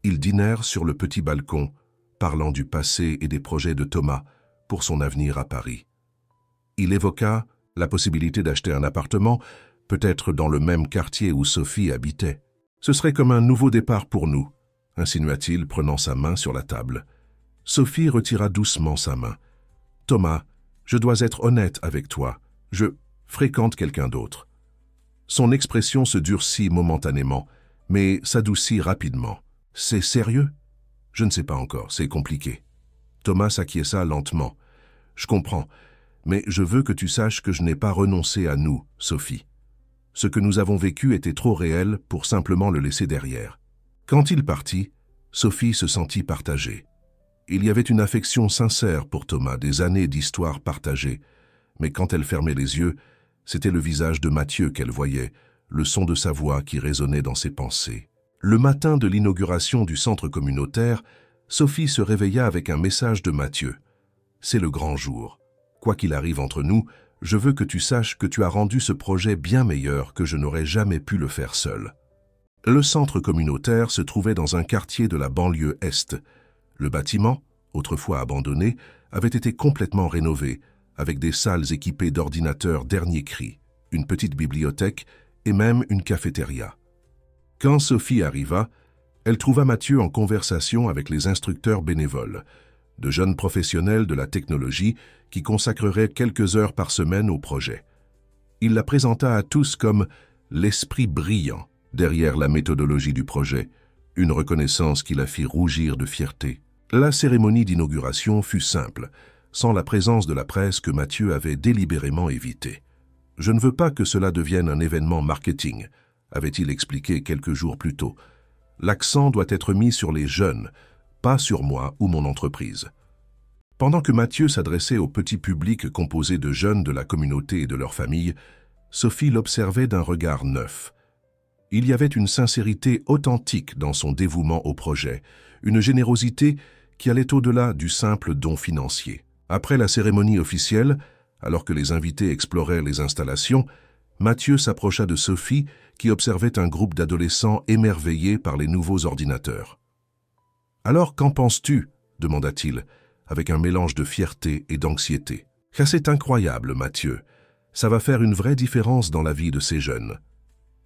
Ils dînèrent sur le petit balcon, parlant du passé et des projets de Thomas pour son avenir à Paris. Il évoqua la possibilité d'acheter un appartement, peut-être dans le même quartier où Sophie habitait. « Ce serait comme un nouveau départ pour nous, » insinua-t-il, prenant sa main sur la table. Sophie retira doucement sa main. « Thomas, je dois être honnête avec toi. Je fréquente quelqu'un d'autre. » Son expression se durcit momentanément, mais s'adoucit rapidement. « C'est sérieux ?» ?»« Je ne sais pas encore, c'est compliqué. » Thomas s'acquiesça lentement. « Je comprends, mais je veux que tu saches que je n'ai pas renoncé à nous, Sophie. Ce que nous avons vécu était trop réel pour simplement le laisser derrière. » Quand il partit, Sophie se sentit partagée. Il y avait une affection sincère pour Thomas, des années d'histoire partagées, mais quand elle fermait les yeux, c'était le visage de Mathieu qu'elle voyait, le son de sa voix qui résonnait dans ses pensées. Le matin de l'inauguration du centre communautaire, Sophie se réveilla avec un message de Mathieu. « C'est le grand jour. Quoi qu'il arrive entre nous, je veux que tu saches que tu as rendu ce projet bien meilleur que je n'aurais jamais pu le faire seul. » Le centre communautaire se trouvait dans un quartier de la banlieue Est. Le bâtiment, autrefois abandonné, avait été complètement rénové, avec des salles équipées d'ordinateurs dernier cri, une petite bibliothèque et même une cafétéria. Quand Sophie arriva, elle trouva Mathieu en conversation avec les instructeurs bénévoles, de jeunes professionnels de la technologie qui consacreraient quelques heures par semaine au projet. Il la présenta à tous comme « l'esprit brillant » derrière la méthodologie du projet, une reconnaissance qui la fit rougir de fierté. La cérémonie d'inauguration fut simple, sans la présence de la presse que Mathieu avait délibérément évitée. « Je ne veux pas que cela devienne un événement marketing », avait-il expliqué quelques jours plus tôt. « L'accent doit être mis sur les jeunes, pas sur moi ou mon entreprise. » Pendant que Mathieu s'adressait au petit public composé de jeunes de la communauté et de leurs familles, Sophie l'observait d'un regard neuf. Il y avait une sincérité authentique dans son dévouement au projet, une générosité qui allait au-delà du simple don financier. Après la cérémonie officielle, alors que les invités exploraient les installations, Mathieu s'approcha de Sophie qui observait un groupe d'adolescents émerveillés par les nouveaux ordinateurs. « Alors, qu'en penses-tu » demanda-t-il, avec un mélange de fierté et d'anxiété. « Car c'est incroyable, Mathieu. Ça va faire une vraie différence dans la vie de ces jeunes. »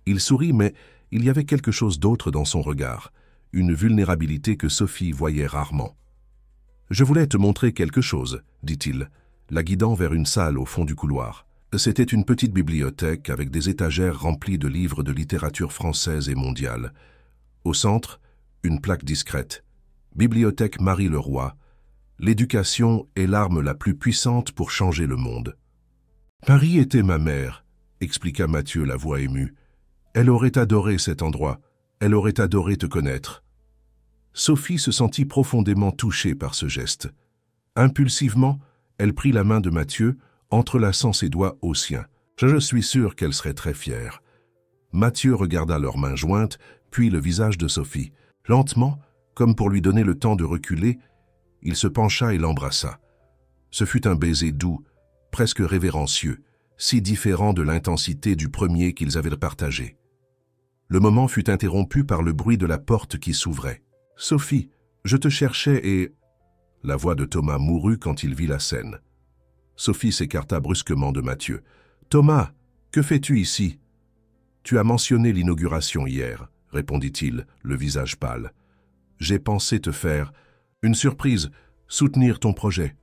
Il sourit, mais il y avait quelque chose d'autre dans son regard, une vulnérabilité que Sophie voyait rarement. « Je voulais te montrer quelque chose, » dit-il, la guidant vers une salle au fond du couloir. C'était une petite bibliothèque avec des étagères remplies de livres de littérature française et mondiale. Au centre, une plaque discrète. « Bibliothèque Marie-le-Roi » L'éducation est l'arme la plus puissante pour changer le monde. Paris était ma mère, expliqua Mathieu la voix émue. Elle aurait adoré cet endroit, elle aurait adoré te connaître. Sophie se sentit profondément touchée par ce geste. Impulsivement, elle prit la main de Mathieu, entrelaçant ses doigts aux siens. Je suis sûr qu'elle serait très fière. Mathieu regarda leurs mains jointes, puis le visage de Sophie. Lentement, comme pour lui donner le temps de reculer, il se pencha et l'embrassa. Ce fut un baiser doux, presque révérencieux, si différent de l'intensité du premier qu'ils avaient partagé. Le moment fut interrompu par le bruit de la porte qui s'ouvrait. « Sophie, je te cherchais et… » La voix de Thomas mourut quand il vit la scène. Sophie s'écarta brusquement de Mathieu. « Thomas, que fais-tu ici ?»« Tu as mentionné l'inauguration hier, » répondit-il, le visage pâle. « J'ai pensé te faire une surprise, soutenir ton projet. »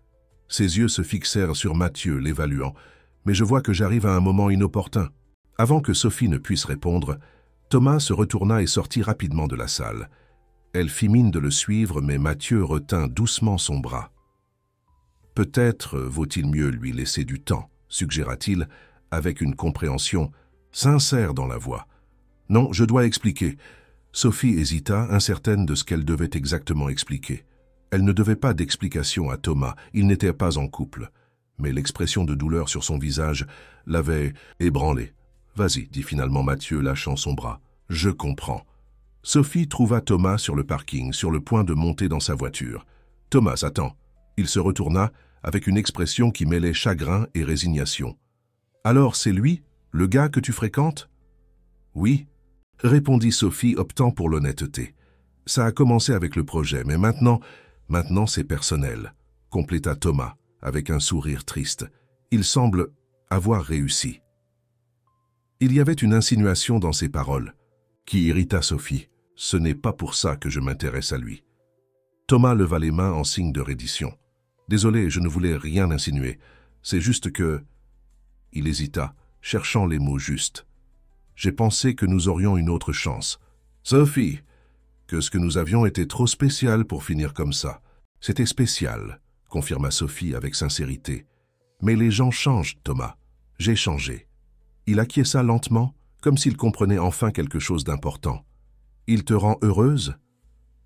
Ses yeux se fixèrent sur Mathieu, l'évaluant. « Mais je vois que j'arrive à un moment inopportun. » Avant que Sophie ne puisse répondre, Thomas se retourna et sortit rapidement de la salle. Elle fit mine de le suivre, mais Mathieu retint doucement son bras. « Peut-être vaut-il mieux lui laisser du temps, » suggéra-t-il, avec une compréhension sincère dans la voix. « Non, je dois expliquer. » Sophie hésita, incertaine de ce qu'elle devait exactement expliquer. Elle ne devait pas d'explication à Thomas, ils n'étaient pas en couple. Mais l'expression de douleur sur son visage l'avait ébranlé. « Vas-y, » dit finalement Mathieu, lâchant son bras. « Je comprends. » Sophie trouva Thomas sur le parking, sur le point de monter dans sa voiture. « Thomas, attends. » Il se retourna, avec une expression qui mêlait chagrin et résignation. « Alors c'est lui, le gars que tu fréquentes ?»« Oui, » répondit Sophie, optant pour l'honnêteté. « Ça a commencé avec le projet, mais maintenant c'est personnel, » compléta Thomas, avec un sourire triste. « Il semble avoir réussi. » Il y avait une insinuation dans ses paroles, qui irrita Sophie. « Ce n'est pas pour ça que je m'intéresse à lui. » Thomas leva les mains en signe de reddition. « Désolé, je ne voulais rien insinuer. C'est juste que… » Il hésita, cherchant les mots justes. « J'ai pensé que nous aurions une autre chance. »« Sophie, que ce que nous avions était trop spécial pour finir comme ça. »« C'était spécial, » confirma Sophie avec sincérité. « Mais les gens changent, Thomas. J'ai changé. » Il acquiesça lentement, comme s'il comprenait enfin quelque chose d'important. « Il te rend heureuse ?»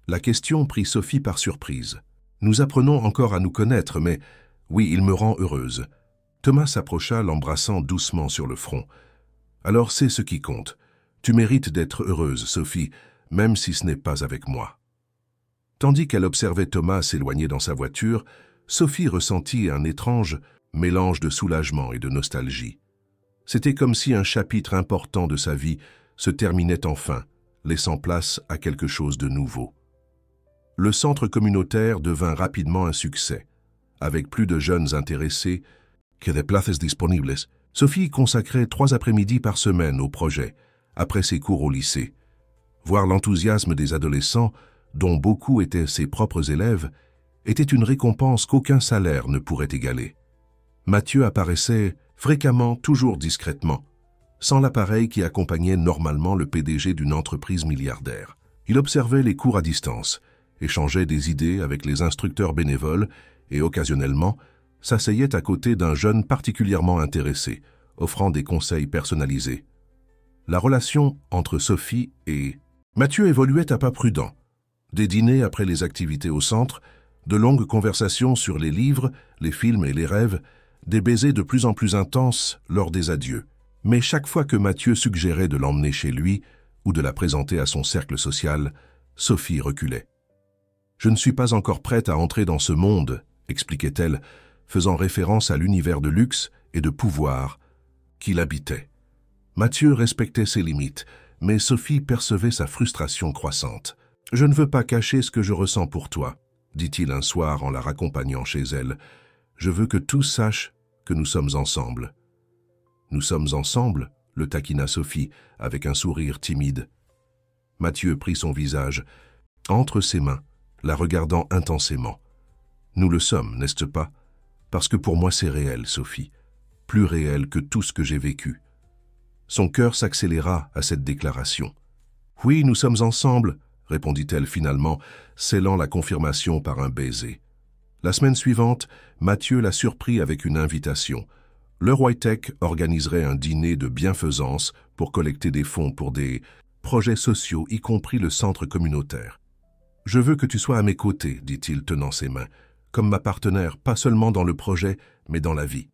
La question prit Sophie par surprise. « Nous apprenons encore à nous connaître, mais oui, il me rend heureuse. » Thomas s'approcha, l'embrassant doucement sur le front. « Alors c'est ce qui compte. Tu mérites d'être heureuse, Sophie, même si ce n'est pas avec moi. » Tandis qu'elle observait Thomas s'éloigner dans sa voiture, Sophie ressentit un étrange mélange de soulagement et de nostalgie. C'était comme si un chapitre important de sa vie se terminait enfin, laissant place à quelque chose de nouveau. Le centre communautaire devint rapidement un succès. Avec plus de jeunes intéressés que de places disponibles, Sophie consacrait 3 après-midi par semaine au projet, après ses cours au lycée. Voir l'enthousiasme des adolescents, dont beaucoup étaient ses propres élèves, était une récompense qu'aucun salaire ne pourrait égaler. Mathieu apparaissait fréquemment, toujours discrètement, sans l'appareil qui accompagnait normalement le PDG d'une entreprise milliardaire. Il observait les cours à distance, échangeait des idées avec les instructeurs bénévoles et, occasionnellement, s'asseyait à côté d'un jeune particulièrement intéressé, offrant des conseils personnalisés. La relation entre Sophie et Mathieu évoluait à pas prudents. Des dîners après les activités au centre, de longues conversations sur les livres, les films et les rêves, des baisers de plus en plus intenses lors des adieux. Mais chaque fois que Mathieu suggérait de l'emmener chez lui ou de la présenter à son cercle social, Sophie reculait. « Je ne suis pas encore prête à entrer dans ce monde », expliquait-elle, faisant référence à l'univers de luxe et de pouvoir qu'il habitait. Mathieu respectait ses limites, mais Sophie percevait sa frustration croissante. « Je ne veux pas cacher ce que je ressens pour toi », dit-il un soir en la raccompagnant chez elle. « Je veux que tous sachent que nous sommes ensemble. » « Nous sommes ensemble ?» le taquina Sophie, avec un sourire timide. Mathieu prit son visage entre ses mains, la regardant intensément. « Nous le sommes, n'est-ce pas? Parce que pour moi c'est réel, Sophie, plus réel que tout ce que j'ai vécu. » Son cœur s'accéléra à cette déclaration. « Oui, nous sommes ensemble », répondit-elle finalement, scellant la confirmation par un baiser. La semaine suivante, Mathieu l'a surpris avec une invitation. L'Eurowhitech organiserait un dîner de bienfaisance pour collecter des fonds pour des projets sociaux, y compris le centre communautaire. « Je veux que tu sois à mes côtés, dit-il, tenant ses mains, comme ma partenaire, pas seulement dans le projet, mais dans la vie. »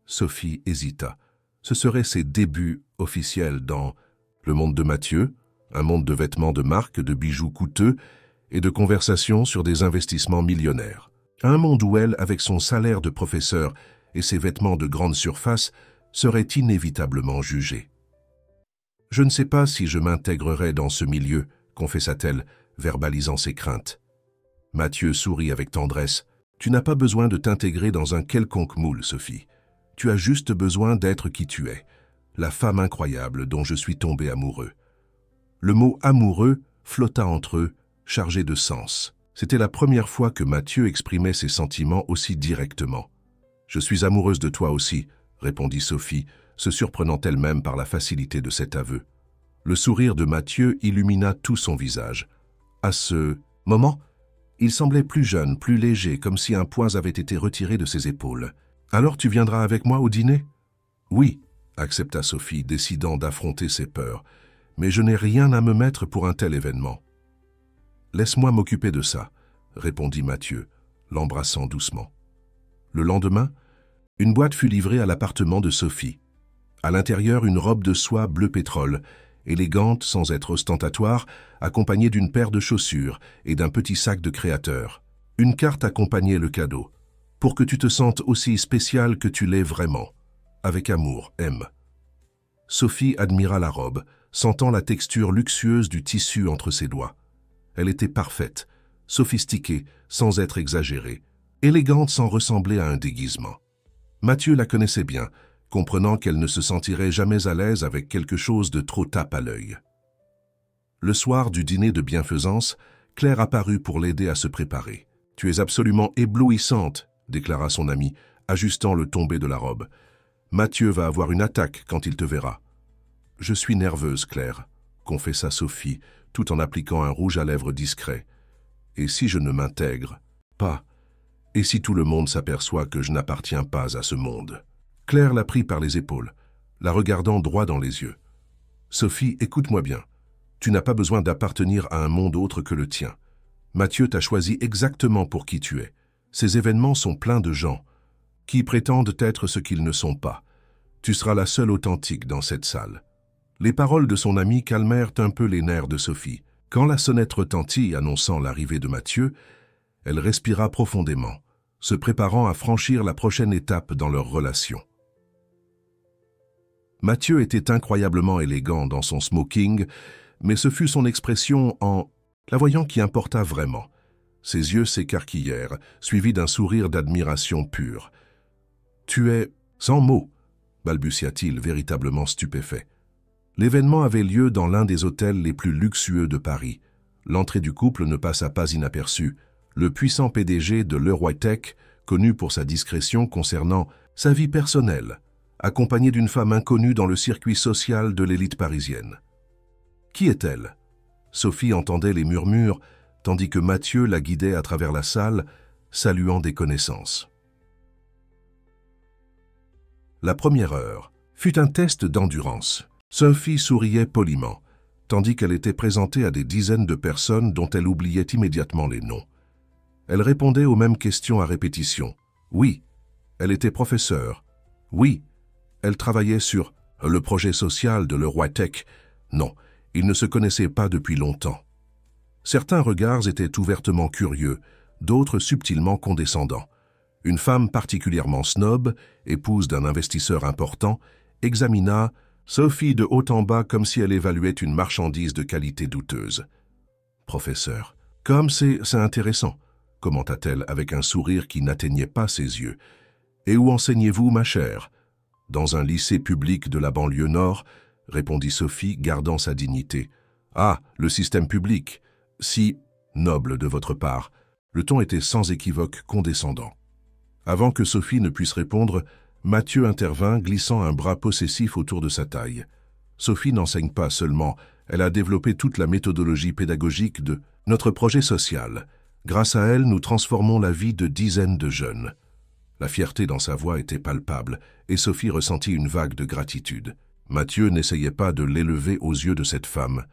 Sophie hésita. Ce seraient ses débuts officiels dans le monde de Mathieu, un monde de vêtements de marque, de bijoux coûteux et de conversations sur des investissements millionnaires. Un monde où elle, avec son salaire de professeur et ses vêtements de grande surface, serait inévitablement jugée. « Je ne sais pas si je m'intégrerai dans ce milieu, » confessa-t-elle, verbalisant ses craintes. Mathieu sourit avec tendresse. « Tu n'as pas besoin de t'intégrer dans un quelconque moule, Sophie. Tu as juste besoin d'être qui tu es, la femme incroyable dont je suis tombé amoureux. » Le mot « amoureux » flotta entre eux, chargé de sens. C'était la première fois que Mathieu exprimait ses sentiments aussi directement. « Je suis amoureuse de toi aussi », répondit Sophie, se surprenant elle-même par la facilité de cet aveu. Le sourire de Mathieu illumina tout son visage. À ce moment, il semblait plus jeune, plus léger, comme si un poids avait été retiré de ses épaules. « Alors tu viendras avec moi au dîner ?»« Oui », accepta Sophie, décidant d'affronter ses peurs. « Mais je n'ai rien à me mettre pour un tel événement. »« Laisse-moi m'occuper de ça », répondit Mathieu, l'embrassant doucement. Le lendemain, une boîte fut livrée à l'appartement de Sophie. À l'intérieur, une robe de soie bleu pétrole, élégante sans être ostentatoire, accompagnée d'une paire de chaussures et d'un petit sac de créateur. Une carte accompagnait le cadeau. « Pour que tu te sentes aussi spécial que tu l'es vraiment. Avec amour, M. » Sophie admira la robe, sentant la texture luxueuse du tissu entre ses doigts. Elle était parfaite, sophistiquée sans être exagérée, élégante sans ressembler à un déguisement. Mathieu la connaissait bien, comprenant qu'elle ne se sentirait jamais à l'aise avec quelque chose de trop tape à l'œil. Le soir du dîner de bienfaisance, Claire apparut pour l'aider à se préparer. « Tu es absolument éblouissante », déclara son amie, ajustant le tombé de la robe. « Mathieu va avoir une attaque quand il te verra. »« Je suis nerveuse, Claire », confessa Sophie, tout en appliquant un rouge à lèvres discret. « Et si je ne m'intègre pas? Et si tout le monde s'aperçoit que je n'appartiens pas à ce monde ?» Claire la prit par les épaules, la regardant droit dans les yeux. « Sophie, écoute-moi bien. Tu n'as pas besoin d'appartenir à un monde autre que le tien. Mathieu t'a choisi exactement pour qui tu es. Ces événements sont pleins de gens qui prétendent être ce qu'ils ne sont pas. Tu seras la seule authentique dans cette salle. » Les paroles de son ami calmèrent un peu les nerfs de Sophie. Quand la sonnette retentit annonçant l'arrivée de Mathieu, elle respira profondément, se préparant à franchir la prochaine étape dans leur relation. Mathieu était incroyablement élégant dans son smoking, mais ce fut son expression en la voyant qui importa vraiment. Ses yeux s'écarquillèrent, suivis d'un sourire d'admiration pure. « Tu es sans mots », balbutia-t-il, véritablement stupéfait. L'événement avait lieu dans l'un des hôtels les plus luxueux de Paris. L'entrée du couple ne passa pas inaperçue. Le puissant PDG de l'Eurowhitech, connu pour sa discrétion concernant sa vie personnelle, accompagné d'une femme inconnue dans le circuit social de l'élite parisienne. Qui est-elle? Sophie entendait les murmures, tandis que Mathieu la guidait à travers la salle, saluant des connaissances. La première heure fut un test d'endurance. Sophie souriait poliment, tandis qu'elle était présentée à des dizaines de personnes dont elle oubliait immédiatement les noms. Elle répondait aux mêmes questions à répétition. Oui, elle était professeure. Oui, elle travaillait sur le projet social de l'Eurowhitech. Non, ils ne se connaissaient pas depuis longtemps. Certains regards étaient ouvertement curieux, d'autres subtilement condescendants. Une femme particulièrement snob, épouse d'un investisseur important, examina Sophie de haut en bas comme si elle évaluait une marchandise de qualité douteuse. « Professeur, comme c'est intéressant », commenta-t-elle avec un sourire qui n'atteignait pas ses yeux. « Et où enseignez-vous, ma chère ?»« Dans un lycée public de la banlieue nord », répondit Sophie, gardant sa dignité. « Ah, le système public, si noble de votre part. » Le ton était sans équivoque condescendant. Avant que Sophie ne puisse répondre, Mathieu intervint, glissant un bras possessif autour de sa taille. Sophie n'enseigne pas seulement, elle a développé toute la méthodologie pédagogique de notre projet social, Grâce à elle, nous transformons la vie de dizaines de jeunes. » La fierté dans sa voix était palpable, et Sophie ressentit une vague de gratitude. Mathieu n'essayait pas de l'élever aux yeux de cette femme.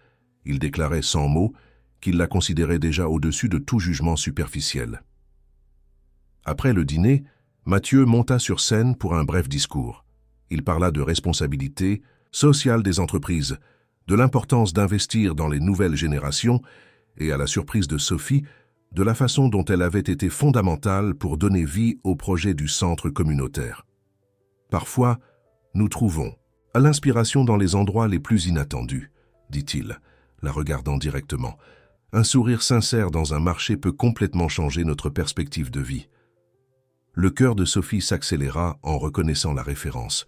Il déclarait sans mots qu'il la considérait déjà au-dessus de tout jugement superficiel. Après le dîner, Mathieu monta sur scène pour un bref discours. Il parla de responsabilité sociale des entreprises, de l'importance d'investir dans les nouvelles générations et, à la surprise de Sophie, de la façon dont elle avait été fondamentale pour donner vie au projet du centre communautaire. Parfois, nous trouvons l'inspiration dans les endroits les plus inattendus, dit-il, la regardant directement. Un sourire sincère dans un marché peut complètement changer notre perspective de vie. Le cœur de Sophie s'accéléra en reconnaissant la référence.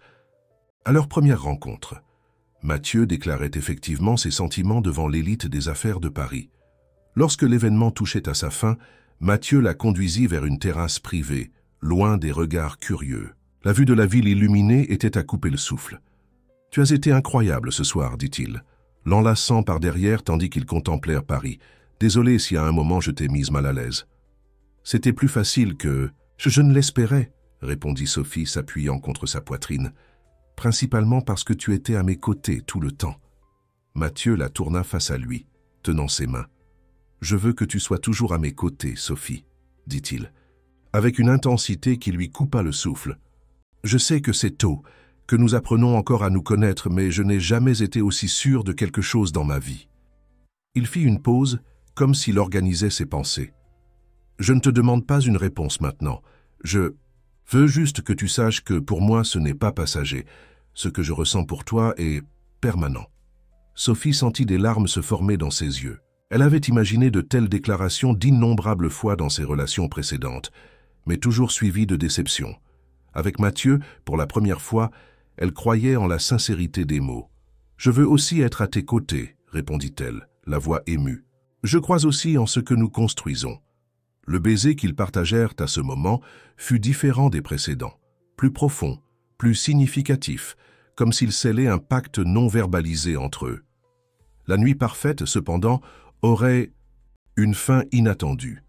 À leur première rencontre, Mathieu déclarait effectivement ses sentiments devant l'élite des affaires de Paris. Lorsque l'événement touchait à sa fin, Mathieu la conduisit vers une terrasse privée, loin des regards curieux. La vue de la ville illuminée était à couper le souffle. « Tu as été incroyable ce soir, dit-il, l'enlaçant par derrière tandis qu'ils contemplèrent Paris. Désolé si à un moment je t'ai mise mal à l'aise. »« C'était plus facile que... » « Je ne l'espérais, » répondit Sophie s'appuyant contre sa poitrine, « principalement parce que tu étais à mes côtés tout le temps. » Mathieu la tourna face à lui, tenant ses mains. « Je veux que tu sois toujours à mes côtés, Sophie, » dit-il, avec une intensité qui lui coupa le souffle. « Je sais que c'est tôt, que nous apprenons encore à nous connaître, mais je n'ai jamais été aussi sûr de quelque chose dans ma vie. » Il fit une pause, comme s'il organisait ses pensées. « Je ne te demande pas une réponse maintenant. Je veux juste que tu saches que pour moi ce n'est pas passager. Ce que je ressens pour toi est permanent. » Sophie sentit des larmes se former dans ses yeux. Elle avait imaginé de telles déclarations d'innombrables fois dans ses relations précédentes, mais toujours suivies de déception. Avec Mathieu, pour la première fois, elle croyait en la sincérité des mots. « Je veux aussi être à tes côtés, » répondit-elle, la voix émue. « Je crois aussi en ce que nous construisons. » Le baiser qu'ils partagèrent à ce moment fut différent des précédents, plus profond, plus significatif, comme s'ils scellaient un pacte non verbalisé entre eux. La nuit parfaite, cependant, aurait une fin inattendue.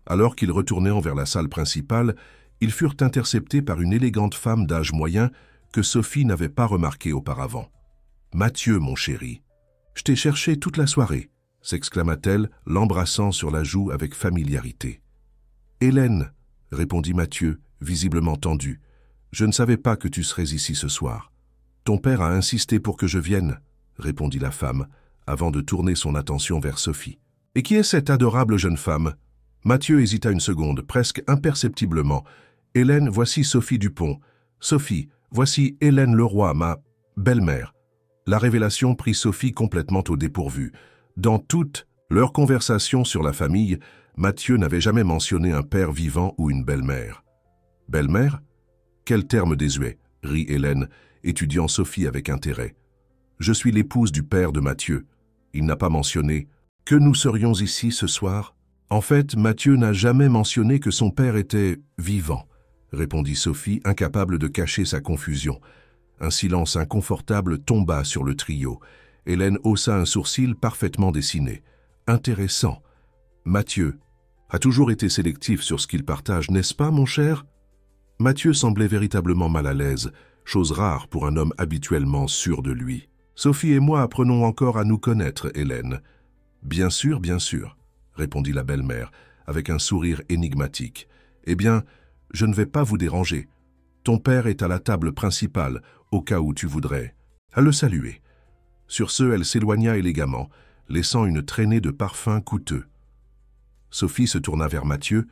Alors qu'ils retournaient vers la salle principale, ils furent interceptés par une élégante femme d'âge moyen que Sophie n'avait pas remarquée auparavant. « Mathieu, mon chéri, je t'ai cherché toute la soirée. » s'exclama-t-elle, l'embrassant sur la joue avec familiarité. « Hélène, » répondit Mathieu, visiblement tendu, « je ne savais pas que tu serais ici ce soir. »« Ton père a insisté pour que je vienne, » répondit la femme, avant de tourner son attention vers Sophie. « Et qui est cette adorable jeune femme ?» Mathieu hésita une seconde, presque imperceptiblement. « Hélène, voici Sophie Dupont. Sophie, voici Hélène Leroy, ma belle-mère. » La révélation prit Sophie complètement au dépourvu. Dans toute leur conversation sur la famille, Mathieu n'avait jamais mentionné un père vivant ou une belle-mère. « Belle-mère ? Quel terme désuet !» rit Hélène, étudiant Sophie avec intérêt. « Je suis l'épouse du père de Mathieu. Il n'a pas mentionné que nous serions ici ce soir. » « En fait, Mathieu n'a jamais mentionné que son père était vivant, » répondit Sophie, incapable de cacher sa confusion. Un silence inconfortable tomba sur le trio. Hélène haussa un sourcil parfaitement dessiné. « Intéressant. Mathieu a toujours été sélectif sur ce qu'il partage, n'est-ce pas, mon cher ?» Mathieu semblait véritablement mal à l'aise, chose rare pour un homme habituellement sûr de lui. « Sophie et moi apprenons encore à nous connaître, Hélène. »« Bien sûr, répondit la belle-mère, avec un sourire énigmatique. « Eh bien, je ne vais pas vous déranger. Ton père est à la table principale, au cas où tu voudrais. » À le saluer. Sur ce, elle s'éloigna élégamment, laissant une traînée de parfums coûteux. Sophie se tourna vers Mathieu,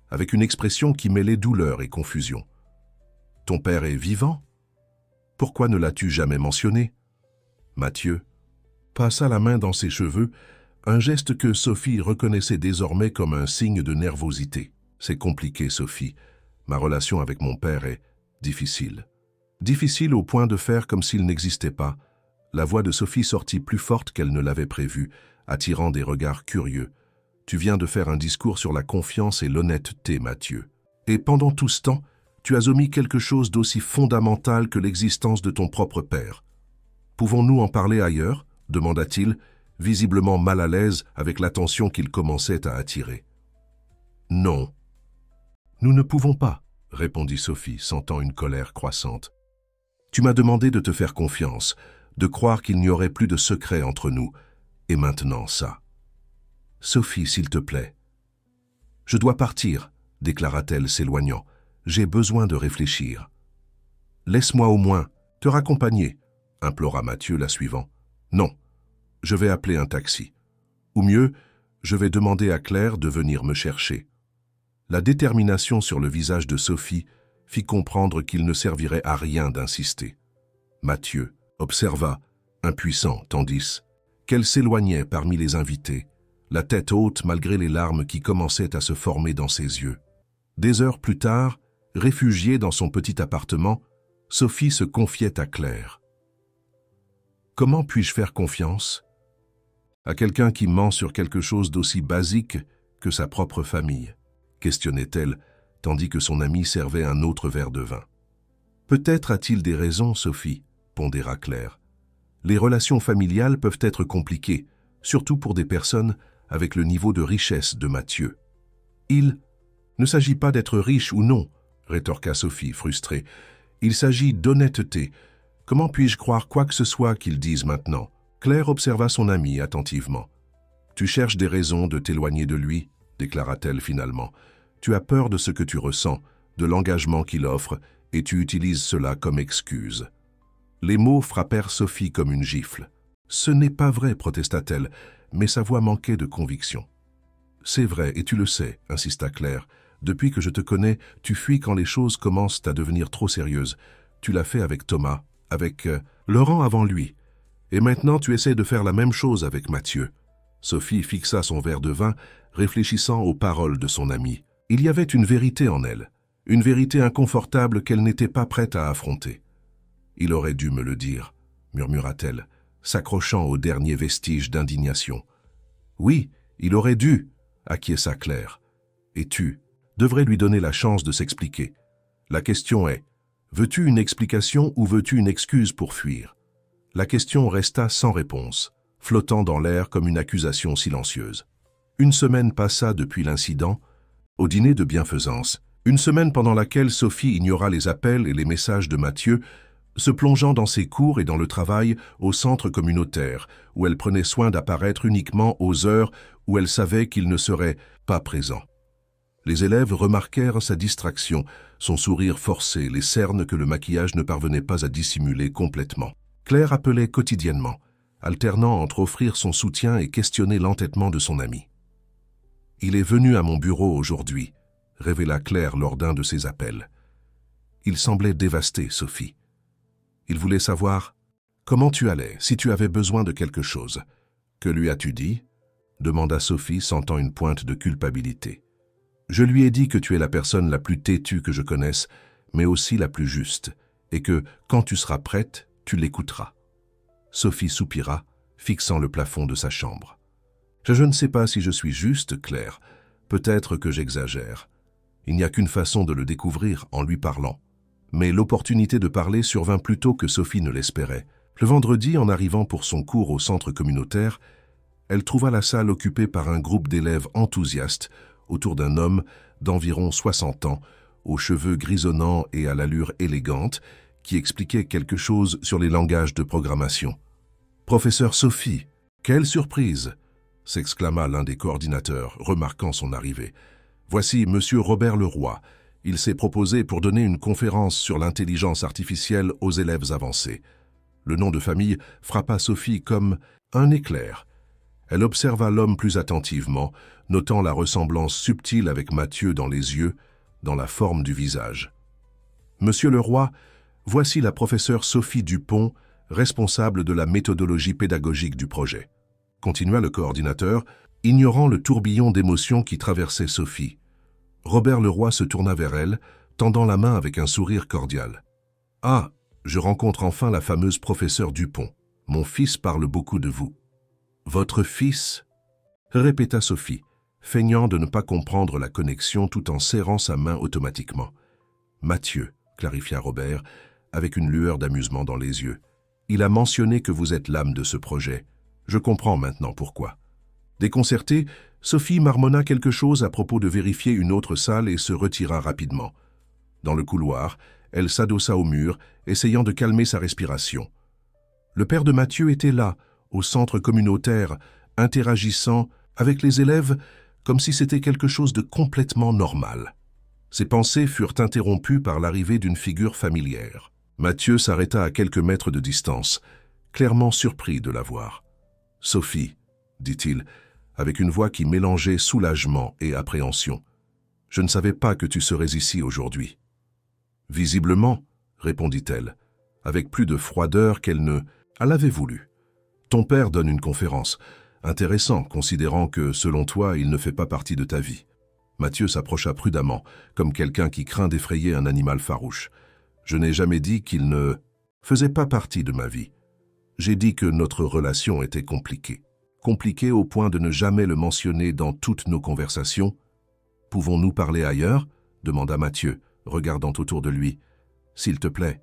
avec une expression qui mêlait douleur et confusion. « Ton père est vivant ? Pourquoi ne l'as-tu jamais mentionné ?» Mathieu passa la main dans ses cheveux, un geste que Sophie reconnaissait désormais comme un signe de nervosité. « C'est compliqué, Sophie. Ma relation avec mon père est difficile. » Difficile au point de faire comme s'il n'existait pas. La voix de Sophie sortit plus forte qu'elle ne l'avait prévu, attirant des regards curieux. « Tu viens de faire un discours sur la confiance et l'honnêteté, Mathieu. Et pendant tout ce temps, tu as omis quelque chose d'aussi fondamental que l'existence de ton propre père. Pouvons-nous en parler ailleurs ?» demanda-t-il, visiblement mal à l'aise avec l'attention qu'il commençait à attirer. Non. Nous ne pouvons pas, répondit Sophie, sentant une colère croissante. Tu m'as demandé de te faire confiance, de croire qu'il n'y aurait plus de secret entre nous, et maintenant ça. Sophie, s'il te plaît. Je dois partir, déclara-t-elle s'éloignant. J'ai besoin de réfléchir. Laisse-moi au moins te raccompagner, implora Mathieu la suivant. Non, je vais appeler un taxi. Ou mieux, je vais demander à Claire de venir me chercher. La détermination sur le visage de Sophie fit comprendre qu'il ne servirait à rien d'insister. Mathieu observa, impuissant, tandis qu'elle s'éloignait parmi les invités, la tête haute malgré les larmes qui commençaient à se former dans ses yeux. Des heures plus tard, réfugiée dans son petit appartement, Sophie se confiait à Claire. « Comment puis-je faire confiance à quelqu'un qui ment sur quelque chose d'aussi basique que sa propre famille ?» questionnait-elle, tandis que son amie servait un autre verre de vin. « Peut-être a-t-il des raisons, Sophie, » pondéra Claire. « Les relations familiales peuvent être compliquées, surtout pour des personnes avec le niveau de richesse de Mathieu. »« Il ne s'agit pas d'être riche ou non, » rétorqua Sophie, frustrée. « Il s'agit d'honnêteté. Comment puis-je croire quoi que ce soit qu'ils disent maintenant ?» Claire observa son amie attentivement. « Tu cherches des raisons de t'éloigner de lui, » déclara-t-elle finalement. « Tu as peur de ce que tu ressens, de l'engagement qu'il offre, et tu utilises cela comme excuse. » Les mots frappèrent Sophie comme une gifle. « Ce n'est pas vrai, protesta-t-elle, mais sa voix manquait de conviction. « C'est vrai, et tu le sais, insista Claire. Depuis que je te connais, tu fuis quand les choses commencent à devenir trop sérieuses. Tu l'as fait avec Thomas, avec Laurent avant lui. Et maintenant tu essaies de faire la même chose avec Mathieu. » Sophie fixa son verre de vin, réfléchissant aux paroles de son amie. Il y avait une vérité en elle, une vérité inconfortable qu'elle n'était pas prête à affronter. « Il aurait dû me le dire, » murmura-t-elle, s'accrochant aux derniers vestiges d'indignation. « Oui, il aurait dû, » acquiesça Claire. « Et tu devrais lui donner la chance de s'expliquer. La question est, veux-tu une explication ou veux-tu une excuse pour fuir ?» La question resta sans réponse, flottant dans l'air comme une accusation silencieuse. Une semaine passa depuis l'incident, au dîner de bienfaisance, une semaine pendant laquelle Sophie ignora les appels et les messages de Mathieu, se plongeant dans ses cours et dans le travail au centre communautaire, où elle prenait soin d'apparaître uniquement aux heures où elle savait qu'il ne serait pas présent. Les élèves remarquèrent sa distraction, son sourire forcé, les cernes que le maquillage ne parvenait pas à dissimuler complètement. Claire appelait quotidiennement, alternant entre offrir son soutien et questionner l'entêtement de son ami. « Il est venu à mon bureau aujourd'hui », révéla Claire lors d'un de ses appels. Il semblait dévasté, Sophie. Il voulait savoir comment tu allais, si tu avais besoin de quelque chose. « Que lui as-tu dit ?» demanda Sophie, sentant une pointe de culpabilité. « Je lui ai dit que tu es la personne la plus têtue que je connaisse, mais aussi la plus juste, et que, quand tu seras prête, tu l'écouteras. » Sophie soupira, fixant le plafond de sa chambre. « Je ne sais pas si je suis juste, Claire. Peut-être que j'exagère. Il n'y a qu'une façon de le découvrir, en lui parlant. » Mais l'opportunité de parler survint plus tôt que Sophie ne l'espérait. Le vendredi, en arrivant pour son cours au centre communautaire, elle trouva la salle occupée par un groupe d'élèves enthousiastes autour d'un homme d'environ 60 ans, aux cheveux grisonnants et à l'allure élégante, qui expliquait quelque chose sur les langages de programmation. « Professeur Sophie, quelle surprise !» s'exclama l'un des coordinateurs, remarquant son arrivée. « Voici Monsieur Robert Leroy. Il s'est proposé pour donner une conférence sur l'intelligence artificielle aux élèves avancés. » Le nom de famille frappa Sophie comme un éclair. Elle observa l'homme plus attentivement, notant la ressemblance subtile avec Mathieu dans les yeux, dans la forme du visage. « Monsieur Leroy, voici la professeure Sophie Dupont, responsable de la méthodologie pédagogique du projet. » Continua le coordinateur, ignorant le tourbillon d'émotions qui traversait Sophie. Robert Leroy se tourna vers elle, tendant la main avec un sourire cordial. « Ah, je rencontre enfin la fameuse professeure Dupont. Mon fils parle beaucoup de vous. »« Votre fils ?» répéta Sophie, feignant de ne pas comprendre la connexion tout en serrant sa main automatiquement. « Mathieu », clarifia Robert, avec une lueur d'amusement dans les yeux. « Il a mentionné que vous êtes l'âme de ce projet. Je comprends maintenant pourquoi. » Déconcertée, Sophie marmonna quelque chose à propos de vérifier une autre salle et se retira rapidement. Dans le couloir, elle s'adossa au mur, essayant de calmer sa respiration. Le père de Mathieu était là, au centre communautaire, interagissant avec les élèves comme si c'était quelque chose de complètement normal. Ses pensées furent interrompues par l'arrivée d'une figure familière. Mathieu s'arrêta à quelques mètres de distance, clairement surpris de la voir. « Sophie, » dit-il, avec une voix qui mélangeait soulagement et appréhension. « Je ne savais pas que tu serais ici aujourd'hui. »« Visiblement, » répondit-elle, avec plus de froideur qu'elle ne l'avait voulu. « Ton père donne une conférence. Intéressant, considérant que, selon toi, il ne fait pas partie de ta vie. » Mathieu s'approcha prudemment, comme quelqu'un qui craint d'effrayer un animal farouche. « Je n'ai jamais dit qu'il ne faisait pas partie de ma vie. J'ai dit que notre relation était compliquée. Compliquée au point de ne jamais le mentionner dans toutes nos conversations. « Pouvons-nous parler ailleurs ?» demanda Mathieu, regardant autour de lui. « S'il te plaît. »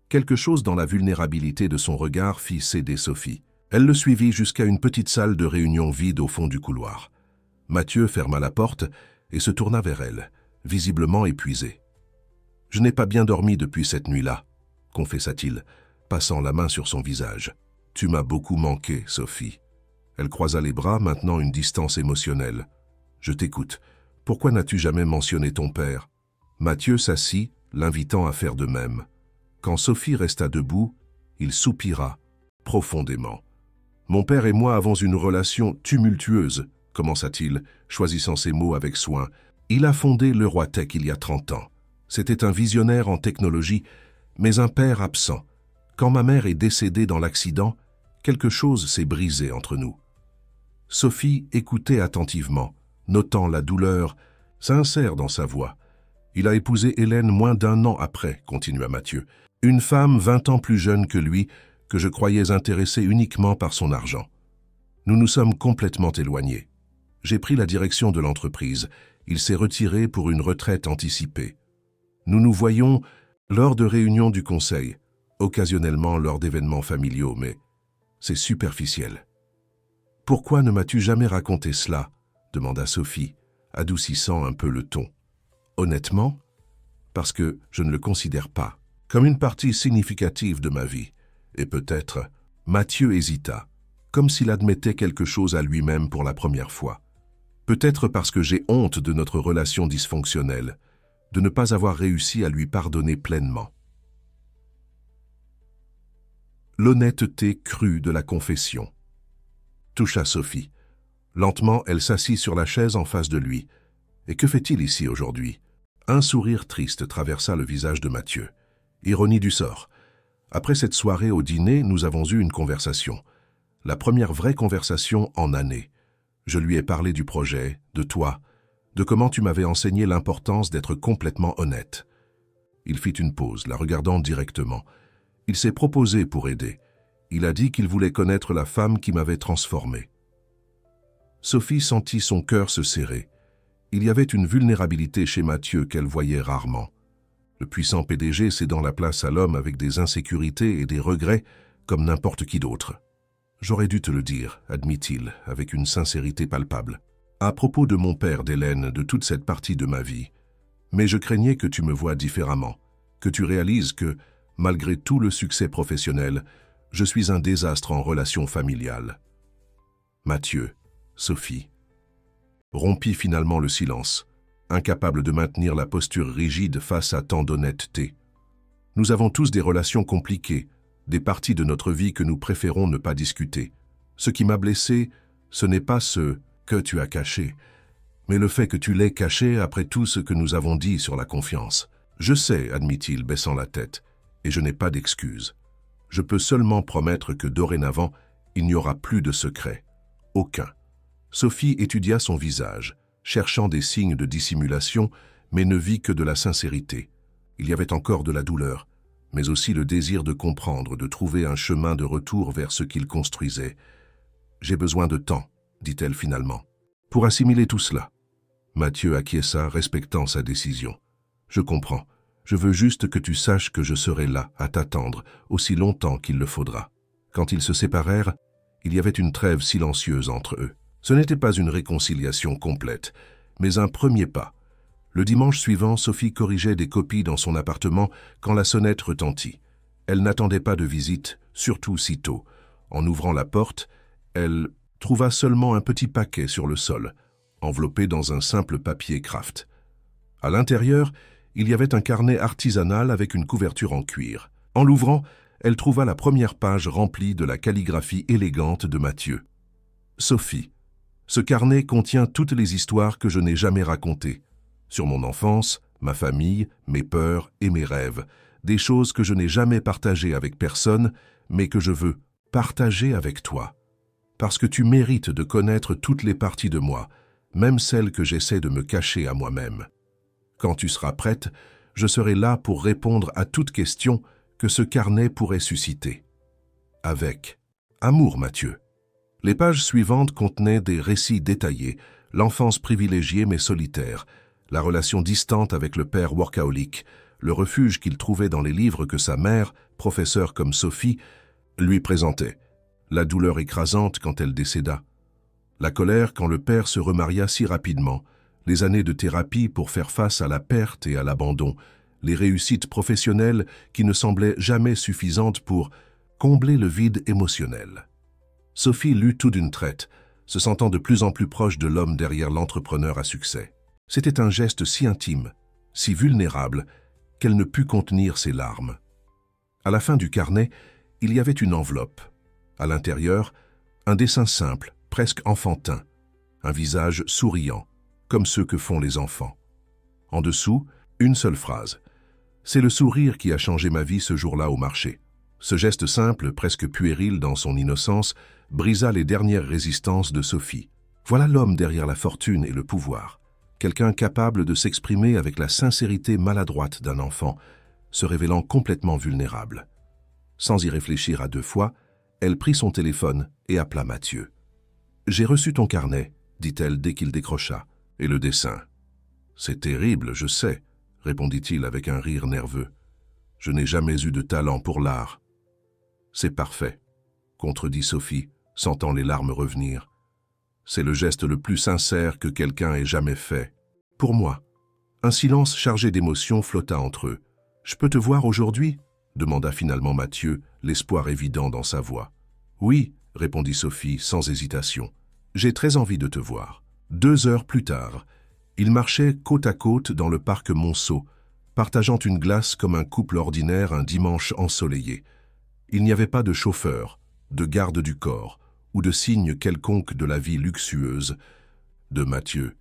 Quelque chose dans la vulnérabilité de son regard fit céder Sophie. Elle le suivit jusqu'à une petite salle de réunion vide au fond du couloir. Mathieu ferma la porte et se tourna vers elle, visiblement épuisé. « Je n'ai pas bien dormi depuis cette nuit-là, » confessa-t-il, passant la main sur son visage. « Tu m'as beaucoup manqué, Sophie. » Elle croisa les bras, maintenant une distance émotionnelle. « Je t'écoute. Pourquoi n'as-tu jamais mentionné ton père ?» Mathieu s'assit, l'invitant à faire de même. Quand Sophie resta debout, il soupira profondément. « Mon père et moi avons une relation tumultueuse, » commença-t-il, choisissant ses mots avec soin. « Il a fondé l'Eurotech il y a 30 ans. C'était un visionnaire en technologie, mais un père absent. Quand ma mère est décédée dans l'accident, quelque chose s'est brisé entre nous. » Sophie écoutait attentivement, notant la douleur sincère dans sa voix. « Il a épousé Hélène moins d'1 an après, » continua Mathieu. « Une femme 20 ans plus jeune que lui, que je croyais intéressée uniquement par son argent. Nous nous sommes complètement éloignés. J'ai pris la direction de l'entreprise. Il s'est retiré pour une retraite anticipée. Nous nous voyons lors de réunions du conseil, occasionnellement lors d'événements familiaux, mais c'est superficiel. »« Pourquoi ne m'as-tu jamais raconté cela ?» demanda Sophie, adoucissant un peu le ton. « Honnêtement, parce que je ne le considère pas comme une partie significative de ma vie. Et peut-être... » Mathieu hésita, comme s'il admettait quelque chose à lui-même pour la première fois. « Peut-être parce que j'ai honte de notre relation dysfonctionnelle, de ne pas avoir réussi à lui pardonner pleinement. » L'honnêteté crue de la confession toucha Sophie. Lentement, elle s'assit sur la chaise en face de lui. Et que fait-il ici aujourd'hui? Un sourire triste traversa le visage de Mathieu. Ironie du sort. Après cette soirée au dîner, nous avons eu une conversation. La première vraie conversation en années. Je lui ai parlé du projet, de toi, de comment tu m'avais enseigné l'importance d'être complètement honnête. Il fit une pause, la regardant directement. Il s'est proposé pour aider. Il a dit qu'il voulait connaître la femme qui m'avait transformé. Sophie sentit son cœur se serrer. Il y avait une vulnérabilité chez Mathieu qu'elle voyait rarement. Le puissant PDG cédant la place à l'homme avec des insécurités et des regrets comme n'importe qui d'autre. « J'aurais dû te le dire, » admit-il, avec une sincérité palpable. « À propos de mon père, d'Hélène, de toute cette partie de ma vie. Mais je craignais que tu me vois différemment, que tu réalises que, malgré tout le succès professionnel, je suis un désastre en relation familiale. » Mathieu, Sophie, rompit finalement le silence, incapable de maintenir la posture rigide face à tant d'honnêteté. Nous avons tous des relations compliquées, des parties de notre vie que nous préférons ne pas discuter. Ce qui m'a blessé, ce n'est pas ce que tu as caché, mais le fait que tu l'aies caché après tout ce que nous avons dit sur la confiance. Je sais, admit-il, baissant la tête, et je n'ai pas d'excuses. Je peux seulement promettre que dorénavant, il n'y aura plus de secret. Aucun. Sophie étudia son visage, cherchant des signes de dissimulation, mais ne vit que de la sincérité. Il y avait encore de la douleur, mais aussi le désir de comprendre, de trouver un chemin de retour vers ce qu'il construisait. « J'ai besoin de temps, » dit-elle finalement, « pour assimiler tout cela. » Mathieu acquiesça, respectant sa décision. « Je comprends. Je veux juste que tu saches que je serai là, à t'attendre, aussi longtemps qu'il le faudra. » Quand ils se séparèrent, il y avait une trêve silencieuse entre eux. Ce n'était pas une réconciliation complète, mais un premier pas. Le dimanche suivant, Sophie corrigeait des copies dans son appartement quand la sonnette retentit. Elle n'attendait pas de visite, surtout si tôt. En ouvrant la porte, elle trouva seulement un petit paquet sur le sol, enveloppé dans un simple papier Kraft. À l'intérieur, il y avait un carnet artisanal avec une couverture en cuir. En l'ouvrant, elle trouva la première page remplie de la calligraphie élégante de Mathieu. Sophie, ce carnet contient toutes les histoires que je n'ai jamais racontées, sur mon enfance, ma famille, mes peurs et mes rêves, des choses que je n'ai jamais partagées avec personne, mais que je veux partager avec toi. Parce que tu mérites de connaître toutes les parties de moi, même celles que j'essaie de me cacher à moi-même. Quand tu seras prête, je serai là pour répondre à toute question que ce carnet pourrait susciter. Avec amour, Mathieu. Les pages suivantes contenaient des récits détaillés, l'enfance privilégiée mais solitaire, la relation distante avec le père workaholic, le refuge qu'il trouvait dans les livres que sa mère, professeure comme Sophie, lui présentait, la douleur écrasante quand elle décéda, la colère quand le père se remaria si rapidement, les années de thérapie pour faire face à la perte et à l'abandon, les réussites professionnelles qui ne semblaient jamais suffisantes pour combler le vide émotionnel. Sophie lut tout d'une traite, se sentant de plus en plus proche de l'homme derrière l'entrepreneur à succès. C'était un geste si intime, si vulnérable, qu'elle ne put contenir ses larmes. À la fin du carnet, il y avait une enveloppe. À l'intérieur, un dessin simple, presque enfantin, un visage souriant, comme ceux que font les enfants. En dessous, une seule phrase. « C'est le sourire qui a changé ma vie ce jour-là au marché. » Ce geste simple, presque puéril dans son innocence, brisa les dernières résistances de Sophie. Voilà l'homme derrière la fortune et le pouvoir. Quelqu'un capable de s'exprimer avec la sincérité maladroite d'un enfant, se révélant complètement vulnérable. Sans y réfléchir à deux fois, elle prit son téléphone et appela Mathieu. « J'ai reçu ton carnet, » dit-elle dès qu'il décrocha. « Et le dessin. »« C'est terrible, je sais, » répondit-il avec un rire nerveux. « Je n'ai jamais eu de talent pour l'art. »« C'est parfait, » contredit Sophie, sentant les larmes revenir. « C'est le geste le plus sincère que quelqu'un ait jamais fait. Pour moi. » Un silence chargé d'émotions flotta entre eux. « Je peux te voir aujourd'hui » demanda finalement Mathieu, l'espoir évident dans sa voix. « Oui, » répondit Sophie sans hésitation. « J'ai très envie de te voir. » 2 heures plus tard, ils marchaient côte à côte dans le parc Monceau, partageant une glace comme un couple ordinaire un dimanche ensoleillé. Il n'y avait pas de chauffeur, de garde du corps ou de signe quelconque de la vie luxueuse de Mathieu.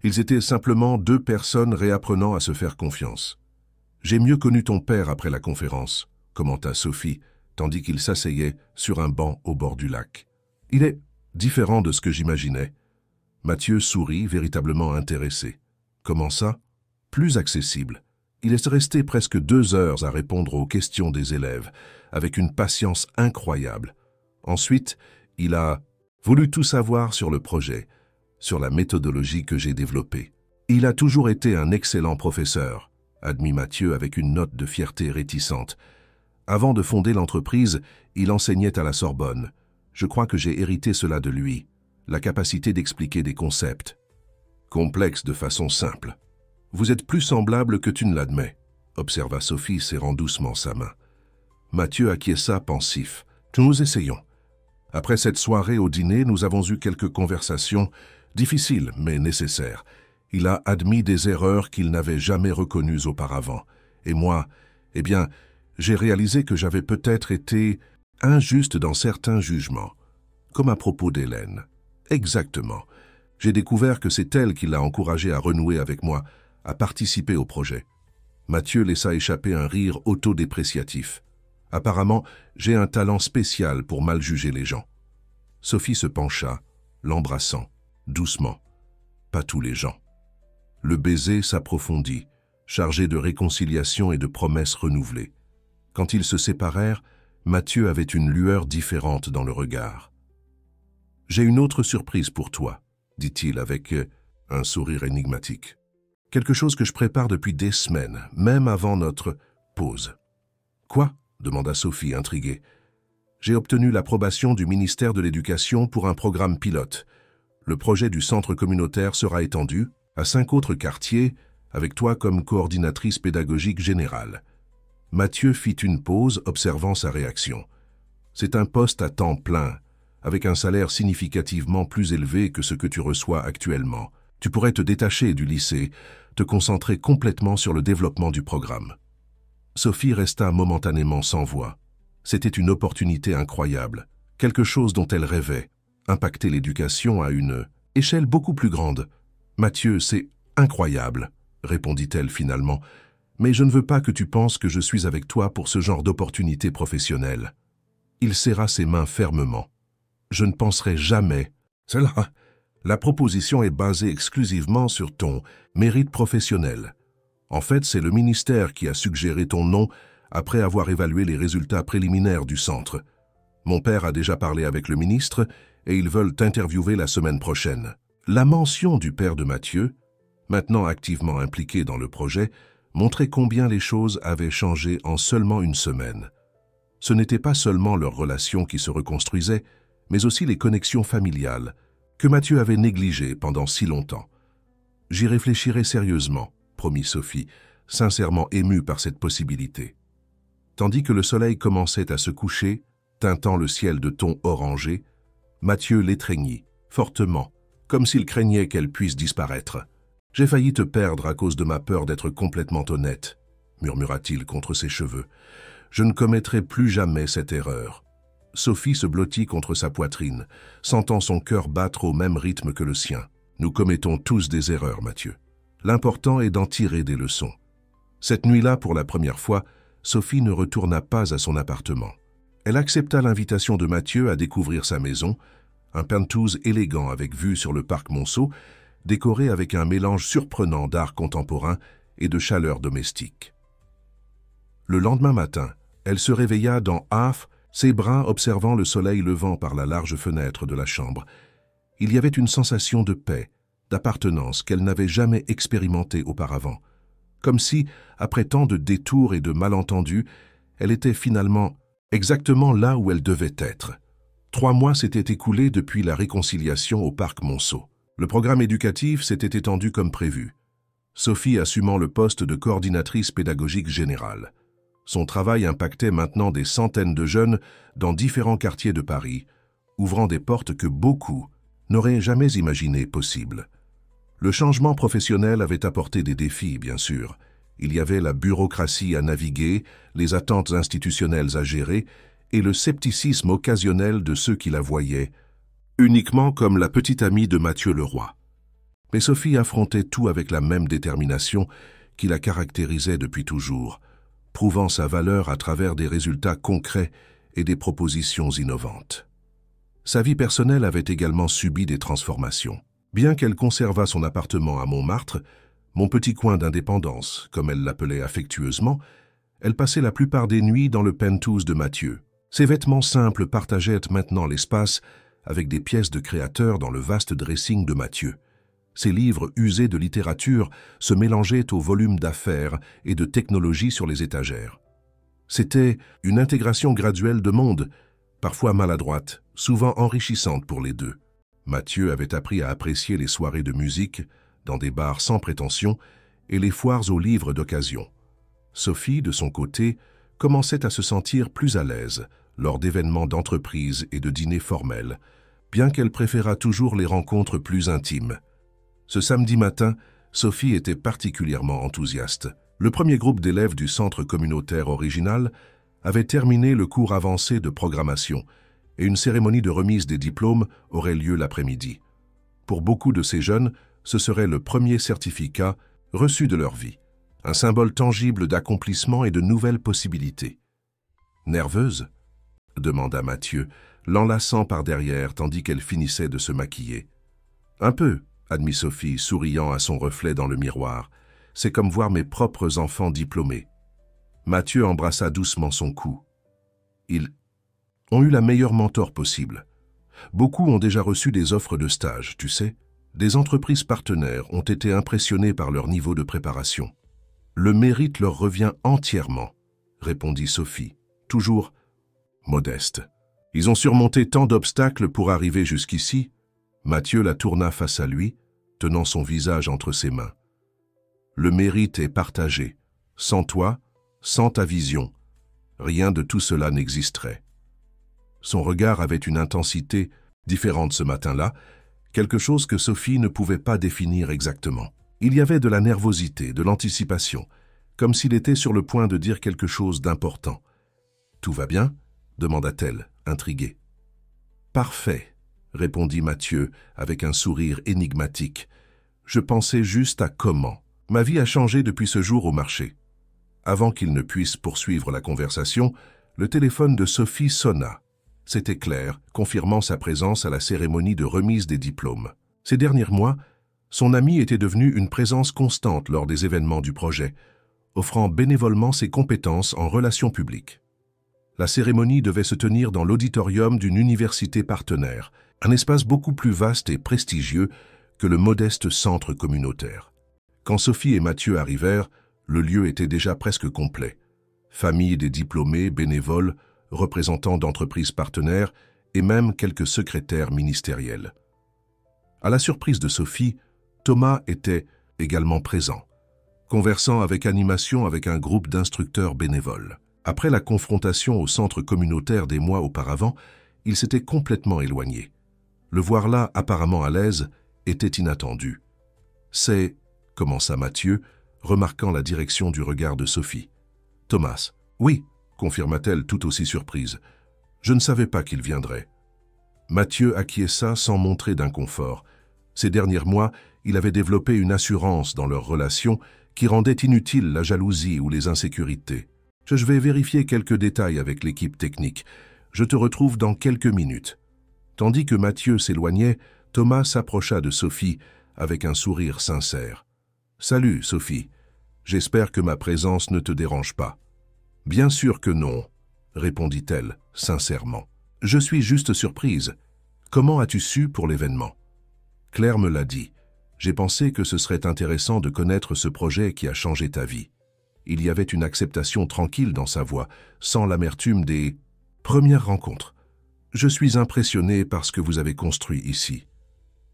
Ils étaient simplement 2 personnes réapprenant à se faire confiance. « J'ai mieux connu ton père après la conférence », commenta Sophie, tandis qu'il s'asseyait sur un banc au bord du lac. « Il est différent de ce que j'imaginais. » Mathieu sourit, véritablement intéressé. « Comment ça ?»« Plus accessible. Il est resté presque 2 heures à répondre aux questions des élèves, avec une patience incroyable. Ensuite, il a voulu tout savoir sur le projet, sur la méthodologie que j'ai développée. Il a toujours été un excellent professeur, admit Mathieu avec une note de fierté réticente. Avant de fonder l'entreprise, il enseignait à la Sorbonne. Je crois que j'ai hérité cela de lui, la capacité d'expliquer des concepts complexes de façon simple. Vous êtes plus semblable que tu ne l'admets, observa Sophie serrant doucement sa main. Mathieu acquiesça pensif. Nous essayons. Après cette soirée au dîner, nous avons eu quelques conversations difficiles mais nécessaires. Il a admis des erreurs qu'il n'avait jamais reconnues auparavant. Et moi, j'ai réalisé que j'avais peut-être été injuste dans certains jugements, comme à propos d'Hélène. Exactement. J'ai découvert que c'est elle qui l'a encouragé à renouer avec moi, à participer au projet. Mathieu laissa échapper un rire autodépréciatif. Apparemment, j'ai un talent spécial pour mal juger les gens. Sophie se pencha, l'embrassant, doucement. Pas tous les gens. Le baiser s'approfondit, chargé de réconciliation et de promesses renouvelées. Quand ils se séparèrent, Mathieu avait une lueur différente dans le regard. « J'ai une autre surprise pour toi, » dit-il avec un sourire énigmatique. « Quelque chose que je prépare depuis des semaines, même avant notre pause. »« Quoi ?» demanda Sophie, intriguée. « J'ai obtenu l'approbation du ministère de l'Éducation pour un programme pilote. Le projet du centre communautaire sera étendu à 5 autres quartiers, avec toi comme coordinatrice pédagogique générale. Mathieu fit une pause, observant sa réaction. C'est un poste à temps plein, avec un salaire significativement plus élevé que ce que tu reçois actuellement. Tu pourrais te détacher du lycée, te concentrer complètement sur le développement du programme. Sophie resta momentanément sans voix. C'était une opportunité incroyable, quelque chose dont elle rêvait, impacter l'éducation à une échelle beaucoup plus grande. « Mathieu, c'est incroyable », répondit-elle finalement, « mais je ne veux pas que tu penses que je suis avec toi pour ce genre d'opportunité professionnelle. » Il serra ses mains fermement. « Je ne penserai jamais cela. La proposition est basée exclusivement sur ton mérite professionnel. En fait, c'est le ministère qui a suggéré ton nom après avoir évalué les résultats préliminaires du centre. Mon père a déjà parlé avec le ministre et ils veulent t'interviewer la semaine prochaine. » La mention du père de Mathieu, maintenant activement impliqué dans le projet, montrait combien les choses avaient changé en seulement une semaine. Ce n'était pas seulement leur relation qui se reconstruisait, mais aussi les connexions familiales que Mathieu avait négligées pendant si longtemps. « J'y réfléchirai sérieusement », promit Sophie, sincèrement émue par cette possibilité. Tandis que le soleil commençait à se coucher, teintant le ciel de tons orangés, Mathieu l'étreignit, fortement, comme s'il craignait qu'elle puisse disparaître. « J'ai failli te perdre à cause de ma peur d'être complètement honnête, » murmura-t-il contre ses cheveux. « Je ne commettrai plus jamais cette erreur. » Sophie se blottit contre sa poitrine, sentant son cœur battre au même rythme que le sien. « Nous commettons tous des erreurs, Mathieu. L'important est d'en tirer des leçons. » Cette nuit-là, pour la première fois, Sophie ne retourna pas à son appartement. Elle accepta l'invitation de Mathieu à découvrir sa maison, un penthouse élégant avec vue sur le parc Monceau, décoré avec un mélange surprenant d'art contemporain et de chaleur domestique. Le lendemain matin, elle se réveilla dans Havre, ses bras observant le soleil levant par la large fenêtre de la chambre. Il y avait une sensation de paix, d'appartenance qu'elle n'avait jamais expérimentée auparavant. Comme si, après tant de détours et de malentendus, elle était finalement exactement là où elle devait être. 3 mois s'étaient écoulés depuis la réconciliation au parc Monceau. Le programme éducatif s'était étendu comme prévu. Sophie assumant le poste de coordinatrice pédagogique générale. Son travail impactait maintenant des centaines de jeunes dans différents quartiers de Paris, ouvrant des portes que beaucoup n'auraient jamais imaginées possibles. Le changement professionnel avait apporté des défis, bien sûr. Il y avait la bureaucratie à naviguer, les attentes institutionnelles à gérer et le scepticisme occasionnel de ceux qui la voyaient, uniquement comme la petite amie de Mathieu Leroy. Mais Sophie affrontait tout avec la même détermination qui la caractérisait depuis toujours, prouvant sa valeur à travers des résultats concrets et des propositions innovantes. Sa vie personnelle avait également subi des transformations. Bien qu'elle conservât son appartement à Montmartre, mon petit coin d'indépendance, comme elle l'appelait affectueusement, elle passait la plupart des nuits dans le penthouse de Mathieu. Ses vêtements simples partageaient maintenant l'espace avec des pièces de créateur dans le vaste dressing de Mathieu. Ses livres usés de littérature se mélangeaient aux volumes d'affaires et de technologie sur les étagères. C'était une intégration graduelle de mondes, parfois maladroite, souvent enrichissante pour les deux. Mathieu avait appris à apprécier les soirées de musique dans des bars sans prétention et les foires aux livres d'occasion. Sophie, de son côté, commençait à se sentir plus à l'aise lors d'événements d'entreprise et de dîners formels, bien qu'elle préférât toujours les rencontres plus intimes. Ce samedi matin, Sophie était particulièrement enthousiaste. Le premier groupe d'élèves du centre communautaire original avait terminé le cours avancé de programmation et une cérémonie de remise des diplômes aurait lieu l'après-midi. Pour beaucoup de ces jeunes, ce serait le premier certificat reçu de leur vie, un symbole tangible d'accomplissement et de nouvelles possibilités. « Nerveuse ?» demanda Mathieu, l'enlaçant par derrière tandis qu'elle finissait de se maquiller. « Un peu », admit Sophie, souriant à son reflet dans le miroir. « C'est comme voir mes propres enfants diplômés. » Mathieu embrassa doucement son cou. Ils ont eu la meilleure mentor possible. Beaucoup ont déjà reçu des offres de stage, tu sais. Des entreprises partenaires ont été impressionnées par leur niveau de préparation. Le mérite leur revient entièrement, répondit Sophie, toujours modeste. Ils ont surmonté tant d'obstacles pour arriver jusqu'ici. Mathieu la tourna face à lui, tenant son visage entre ses mains. Le mérite est partagé. Sans toi, sans ta vision, rien de tout cela n'existerait. Son regard avait une intensité différente ce matin-là, quelque chose que Sophie ne pouvait pas définir exactement. Il y avait de la nervosité, de l'anticipation, comme s'il était sur le point de dire quelque chose d'important. « Tout va bien ?» demanda-t-elle, intriguée. « Parfait », répondit Mathieu avec un sourire énigmatique. « Je pensais juste à comment. Ma vie a changé depuis ce jour au marché. » Avant qu'il ne puisse poursuivre la conversation, le téléphone de Sophie sonna. C'était Claire, confirmant sa présence à la cérémonie de remise des diplômes. Ces derniers mois, son amie était devenue une présence constante lors des événements du projet, offrant bénévolement ses compétences en relations publiques. La cérémonie devait se tenir dans l'auditorium d'une université partenaire, un espace beaucoup plus vaste et prestigieux que le modeste centre communautaire. Quand Sophie et Mathieu arrivèrent, le lieu était déjà presque complet. Famille des diplômés, bénévoles, représentants d'entreprises partenaires et même quelques secrétaires ministériels. À la surprise de Sophie, Thomas était également présent, conversant avec animation avec un groupe d'instructeurs bénévoles. Après la confrontation au centre communautaire des mois auparavant, il s'était complètement éloigné. Le voir là, apparemment à l'aise, était inattendu. « C'est... » commença Mathieu, remarquant la direction du regard de Sophie. « Thomas. »« Oui, » confirma-t-elle tout aussi surprise. « Je ne savais pas qu'il viendrait. » Mathieu acquiesça sans montrer d'inconfort. Ces derniers mois, il avait développé une assurance dans leur relation qui rendait inutile la jalousie ou les insécurités. « Je vais vérifier quelques détails avec l'équipe technique. Je te retrouve dans quelques minutes. » Tandis que Mathieu s'éloignait, Thomas s'approcha de Sophie avec un sourire sincère. « Salut, Sophie. J'espère que ma présence ne te dérange pas. »« Bien sûr que non, » répondit-elle, sincèrement. « Je suis juste surprise. Comment as-tu su pour l'événement ?»« Claire me l'a dit. J'ai pensé que ce serait intéressant de connaître ce projet qui a changé ta vie. » Il y avait une acceptation tranquille dans sa voix, sans l'amertume des premières rencontres. « Je suis impressionnée par ce que vous avez construit ici. »«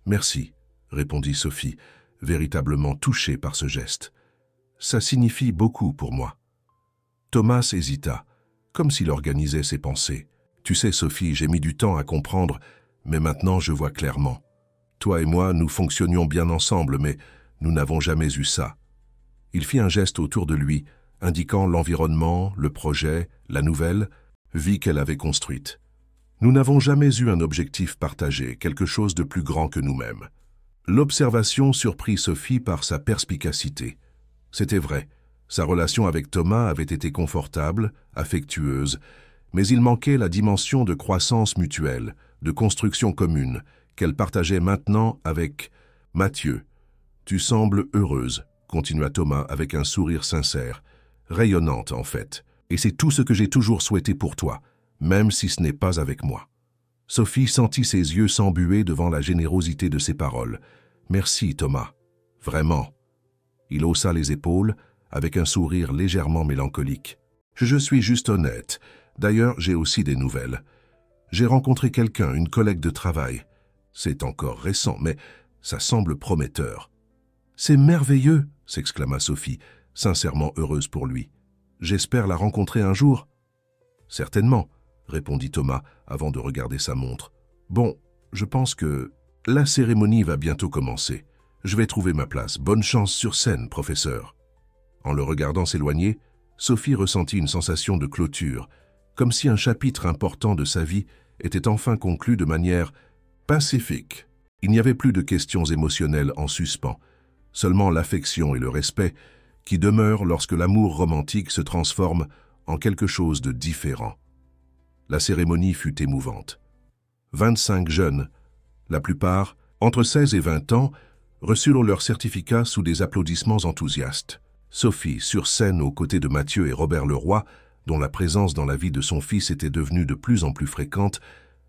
Merci, » répondit Sophie, véritablement touchée par ce geste. « Ça signifie beaucoup pour moi. » Thomas hésita, comme s'il organisait ses pensées. « Tu sais, Sophie, j'ai mis du temps à comprendre, mais maintenant je vois clairement. Toi et moi, nous fonctionnions bien ensemble, mais nous n'avons jamais eu ça. » Il fit un geste autour de lui, indiquant l'environnement, le projet, la nouvelle vie qu'elle avait construite. Nous n'avons jamais eu un objectif partagé, quelque chose de plus grand que nous-mêmes. L'observation surprit Sophie par sa perspicacité. C'était vrai, sa relation avec Thomas avait été confortable, affectueuse, mais il manquait la dimension de croissance mutuelle, de construction commune, qu'elle partageait maintenant avec Mathieu. « Tu sembles heureuse, » continua Thomas avec un sourire sincère, rayonnante en fait, et c'est tout ce que j'ai toujours souhaité pour toi, même si ce n'est pas avec moi. Sophie sentit ses yeux s'embuer devant la générosité de ses paroles. « Merci, Thomas. Vraiment. » Il haussa les épaules, avec un sourire légèrement mélancolique. « Je suis juste honnête. D'ailleurs, j'ai aussi des nouvelles. J'ai rencontré quelqu'un, une collègue de travail. C'est encore récent, mais ça semble prometteur. »« C'est merveilleux !» s'exclama Sophie, sincèrement heureuse pour lui. « J'espère la rencontrer un jour. »« Certainement, » répondit Thomas avant de regarder sa montre. « Bon, je pense que la cérémonie va bientôt commencer. Je vais trouver ma place. Bonne chance sur scène, professeur. » En le regardant s'éloigner, Sophie ressentit une sensation de clôture, comme si un chapitre important de sa vie était enfin conclu de manière pacifique. Il n'y avait plus de questions émotionnelles en suspens, seulement l'affection et le respect qui demeurent lorsque l'amour romantique se transforme en quelque chose de différent. La cérémonie fut émouvante. 25 jeunes, la plupart entre 16 et 20 ans, reçurent leur certificat sous des applaudissements enthousiastes. Sophie, sur scène aux côtés de Mathieu et Robert Leroy, dont la présence dans la vie de son fils était devenue de plus en plus fréquente,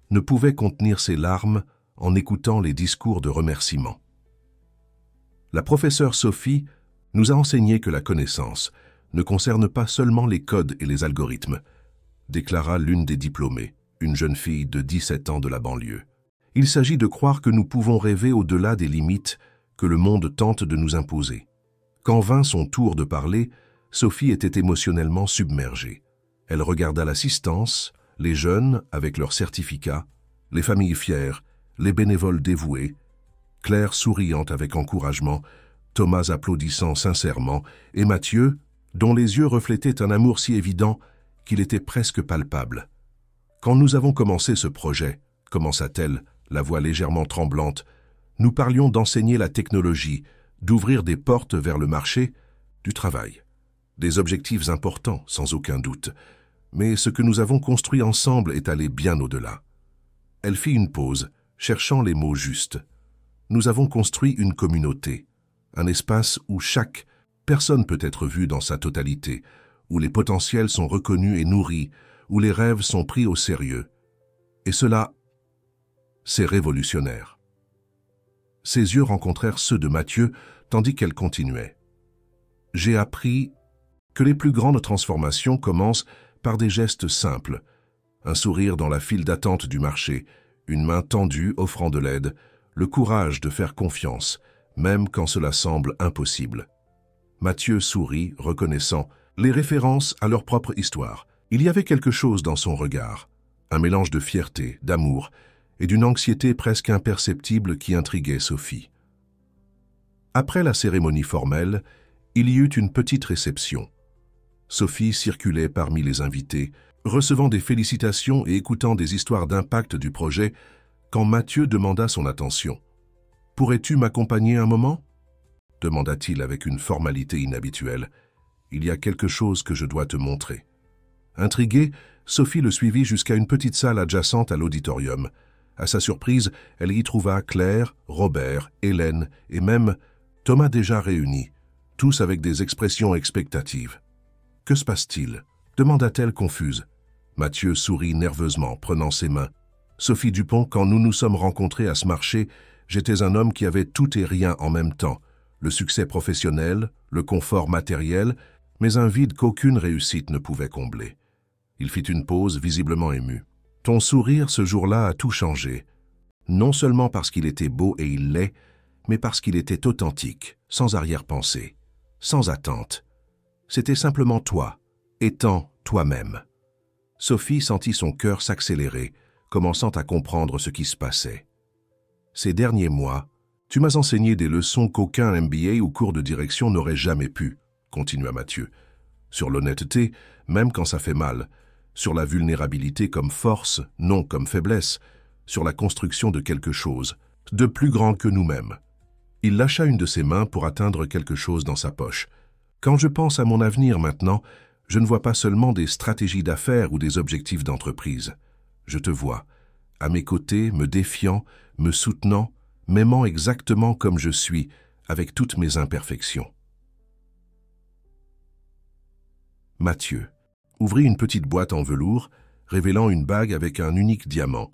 ne pouvait contenir ses larmes en écoutant les discours de remerciement. La professeure Sophie nous a enseigné que la connaissance ne concerne pas seulement les codes et les algorithmes, déclara l'une des diplômées, une jeune fille de 17 ans de la banlieue. Il s'agit de croire que nous pouvons rêver au-delà des limites que le monde tente de nous imposer. Quand vint son tour de parler, Sophie était émotionnellement submergée. Elle regarda l'assistance, les jeunes avec leurs certificats, les familles fières, les bénévoles dévoués, Claire souriante avec encouragement, Thomas applaudissant sincèrement, et Mathieu, dont les yeux reflétaient un amour si évident qu'il était presque palpable. Quand nous avons commencé ce projet, commença-t-elle, la voix légèrement tremblante, nous parlions d'enseigner la technologie, d'ouvrir des portes vers le marché du travail. Des objectifs importants, sans aucun doute, mais ce que nous avons construit ensemble est allé bien au-delà. Elle fit une pause, cherchant les mots justes. Nous avons construit une communauté, un espace où chaque personne peut être vue dans sa totalité, où les potentiels sont reconnus et nourris, où les rêves sont pris au sérieux. Et cela, c'est révolutionnaire. Ses yeux rencontrèrent ceux de Mathieu, tandis qu'elle continuait. J'ai appris que les plus grandes transformations commencent par des gestes simples. Un sourire dans la file d'attente du marché, une main tendue offrant de l'aide, le courage de faire confiance, même quand cela semble impossible. Mathieu sourit, reconnaissant les références à leur propre histoire. Il y avait quelque chose dans son regard, un mélange de fierté, d'amour et d'une anxiété presque imperceptible qui intriguait Sophie. Après la cérémonie formelle, il y eut une petite réception. Sophie circulait parmi les invités, recevant des félicitations et écoutant des histoires d'impact du projet, quand Mathieu demanda son attention. « Pourrais-tu m'accompagner un moment ?» demanda-t-il avec une formalité inhabituelle. « Il y a quelque chose que je dois te montrer. » Intriguée, Sophie le suivit jusqu'à une petite salle adjacente à l'auditorium. À sa surprise, elle y trouva Claire, Robert, Hélène et même Thomas déjà réunis, tous avec des expressions expectatives. « Que se passe-t-il » demanda-t-elle confuse. Mathieu sourit nerveusement, prenant ses mains. « Sophie Dupont, quand nous nous sommes rencontrés à ce marché, j'étais un homme qui avait tout et rien en même temps. Le succès professionnel, le confort matériel, mais un vide qu'aucune réussite ne pouvait combler. » Il fit une pause, visiblement ému. « Ton sourire ce jour-là a tout changé. Non seulement parce qu'il était beau et il l'est, mais parce qu'il était authentique, sans arrière-pensée, sans attente. C'était simplement toi, étant toi-même. » Sophie sentit son cœur s'accélérer, commençant à comprendre ce qui se passait. « Ces derniers mois, tu m'as enseigné des leçons qu'aucun MBA ou cours de direction n'aurait jamais pu, » continua Mathieu. « Sur l'honnêteté, même quand ça fait mal, sur la vulnérabilité comme force, non comme faiblesse, sur la construction de quelque chose, de plus grand que nous-mêmes. » Il lâcha une de ses mains pour atteindre quelque chose dans sa poche. « Quand je pense à mon avenir maintenant, je ne vois pas seulement des stratégies d'affaires ou des objectifs d'entreprise. Je te vois, à mes côtés, me défiant, me soutenant, m'aimant exactement comme je suis, avec toutes mes imperfections. » Mathieu ouvrit une petite boîte en velours, révélant une bague avec un unique diamant,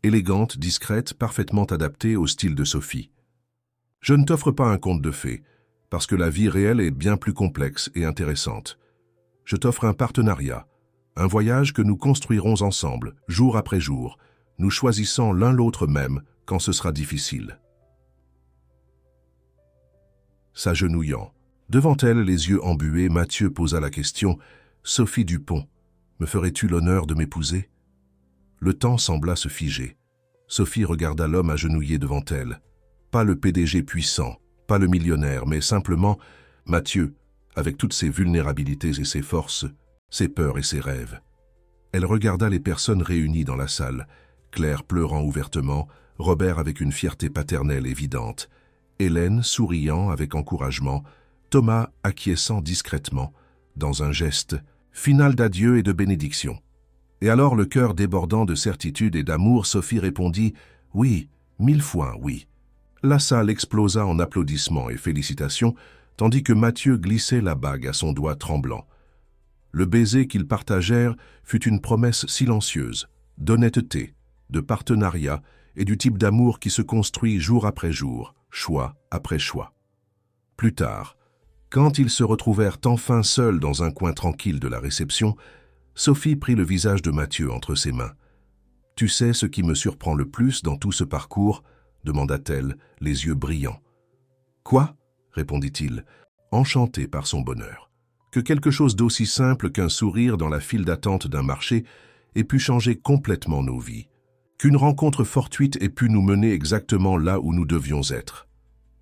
élégante, discrète, parfaitement adaptée au style de Sophie. « Je ne t'offre pas un conte de fées, parce que la vie réelle est bien plus complexe et intéressante. Je t'offre un partenariat, un voyage que nous construirons ensemble, jour après jour, nous choisissant l'un l'autre même quand ce sera difficile. » S'agenouillant, devant elle, les yeux embués, Mathieu posa la question « Sophie Dupont, me ferais-tu l'honneur de m'épouser ?» Le temps sembla se figer. Sophie regarda l'homme agenouillé devant elle. Pas le PDG puissant, pas le millionnaire, mais simplement Mathieu, avec toutes ses vulnérabilités et ses forces, ses peurs et ses rêves. Elle regarda les personnes réunies dans la salle, Claire pleurant ouvertement, Robert avec une fierté paternelle évidente, Hélène souriant avec encouragement, Thomas acquiesçant discrètement, dans un geste final d'adieu et de bénédiction. Et alors, le cœur débordant de certitude et d'amour, Sophie répondit « Oui, 1000 fois oui ». La salle explosa en applaudissements et félicitations, tandis que Mathieu glissait la bague à son doigt tremblant. Le baiser qu'ils partagèrent fut une promesse silencieuse, d'honnêteté, de partenariat et du type d'amour qui se construit jour après jour, choix après choix. Plus tard, quand ils se retrouvèrent enfin seuls dans un coin tranquille de la réception, Sophie prit le visage de Mathieu entre ses mains. « Tu sais ce qui me surprend le plus dans tout ce parcours ?» demanda-t-elle, les yeux brillants. « Quoi ?» répondit-il, enchanté par son bonheur. Que quelque chose d'aussi simple qu'un sourire dans la file d'attente d'un marché ait pu changer complètement nos vies. Qu'une rencontre fortuite ait pu nous mener exactement là où nous devions être.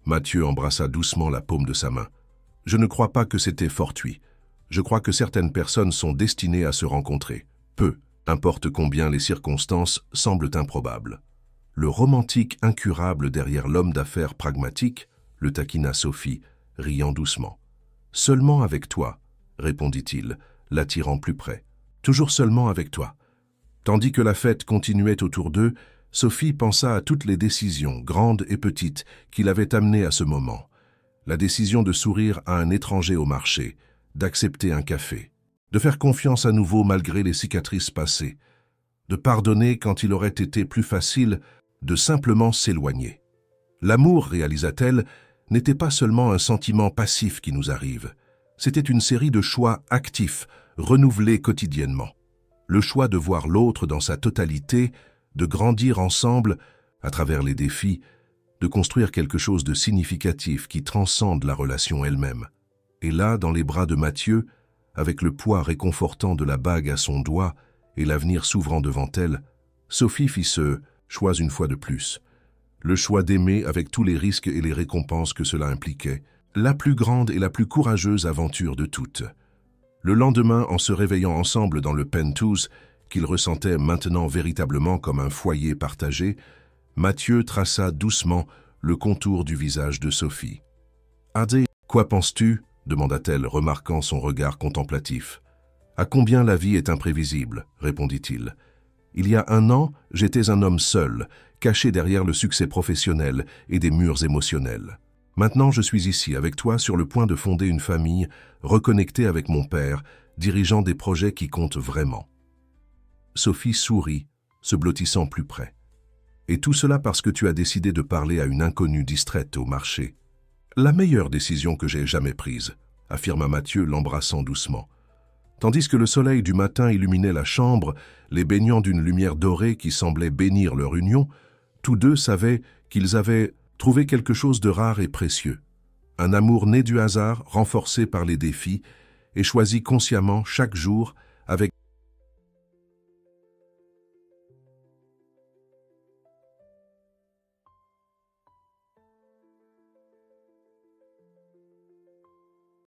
Mathieu embrassa doucement la paume de sa main. « Je ne crois pas que c'était fortuit. Je crois que certaines personnes sont destinées à se rencontrer. Peu importe combien les circonstances semblent improbables. » Le romantique incurable derrière l'homme d'affaires pragmatique, le taquina Sophie, riant doucement. « Seulement avec toi, » répondit-il, l'attirant plus près. « Toujours seulement avec toi. » Tandis que la fête continuait autour d'eux, Sophie pensa à toutes les décisions, grandes et petites, qui l'avaient amenée à ce moment. La décision de sourire à un étranger au marché, d'accepter un café, de faire confiance à nouveau malgré les cicatrices passées, de pardonner quand il aurait été plus facile de simplement s'éloigner. L'amour, réalisa-t-elle, n'était pas seulement un sentiment passif qui nous arrive. C'était une série de choix actifs, renouvelés quotidiennement. Le choix de voir l'autre dans sa totalité, de grandir ensemble à travers les défis, de construire quelque chose de significatif qui transcende la relation elle-même. Et là, dans les bras de Mathieu, avec le poids réconfortant de la bague à son doigt et l'avenir s'ouvrant devant elle, Sophie fit ce choix une fois de plus. Le choix d'aimer avec tous les risques et les récompenses que cela impliquait, la plus grande et la plus courageuse aventure de toutes. Le lendemain, en se réveillant ensemble dans le penthouse, qu'ils ressentaient maintenant véritablement comme un foyer partagé, Mathieu traça doucement le contour du visage de Sophie. « Adé, quoi penses-tu » demanda-t-elle, remarquant son regard contemplatif. « À combien la vie est imprévisible » répondit-il. « Il y a 1 an, j'étais un homme seul, caché derrière le succès professionnel et des murs émotionnels. Maintenant, je suis ici avec toi sur le point de fonder une famille, reconnectée avec mon père, dirigeant des projets qui comptent vraiment. » Sophie sourit, se blottissant plus près. « Et tout cela parce que tu as décidé de parler à une inconnue distraite au marché. »« La meilleure décision que j'ai jamais prise, » affirma Mathieu, l'embrassant doucement. Tandis que le soleil du matin illuminait la chambre, les baignant d'une lumière dorée qui semblait bénir leur union, tous deux savaient qu'ils avaient trouvé quelque chose de rare et précieux. Un amour né du hasard, renforcé par les défis, et choisi consciemment chaque jour avec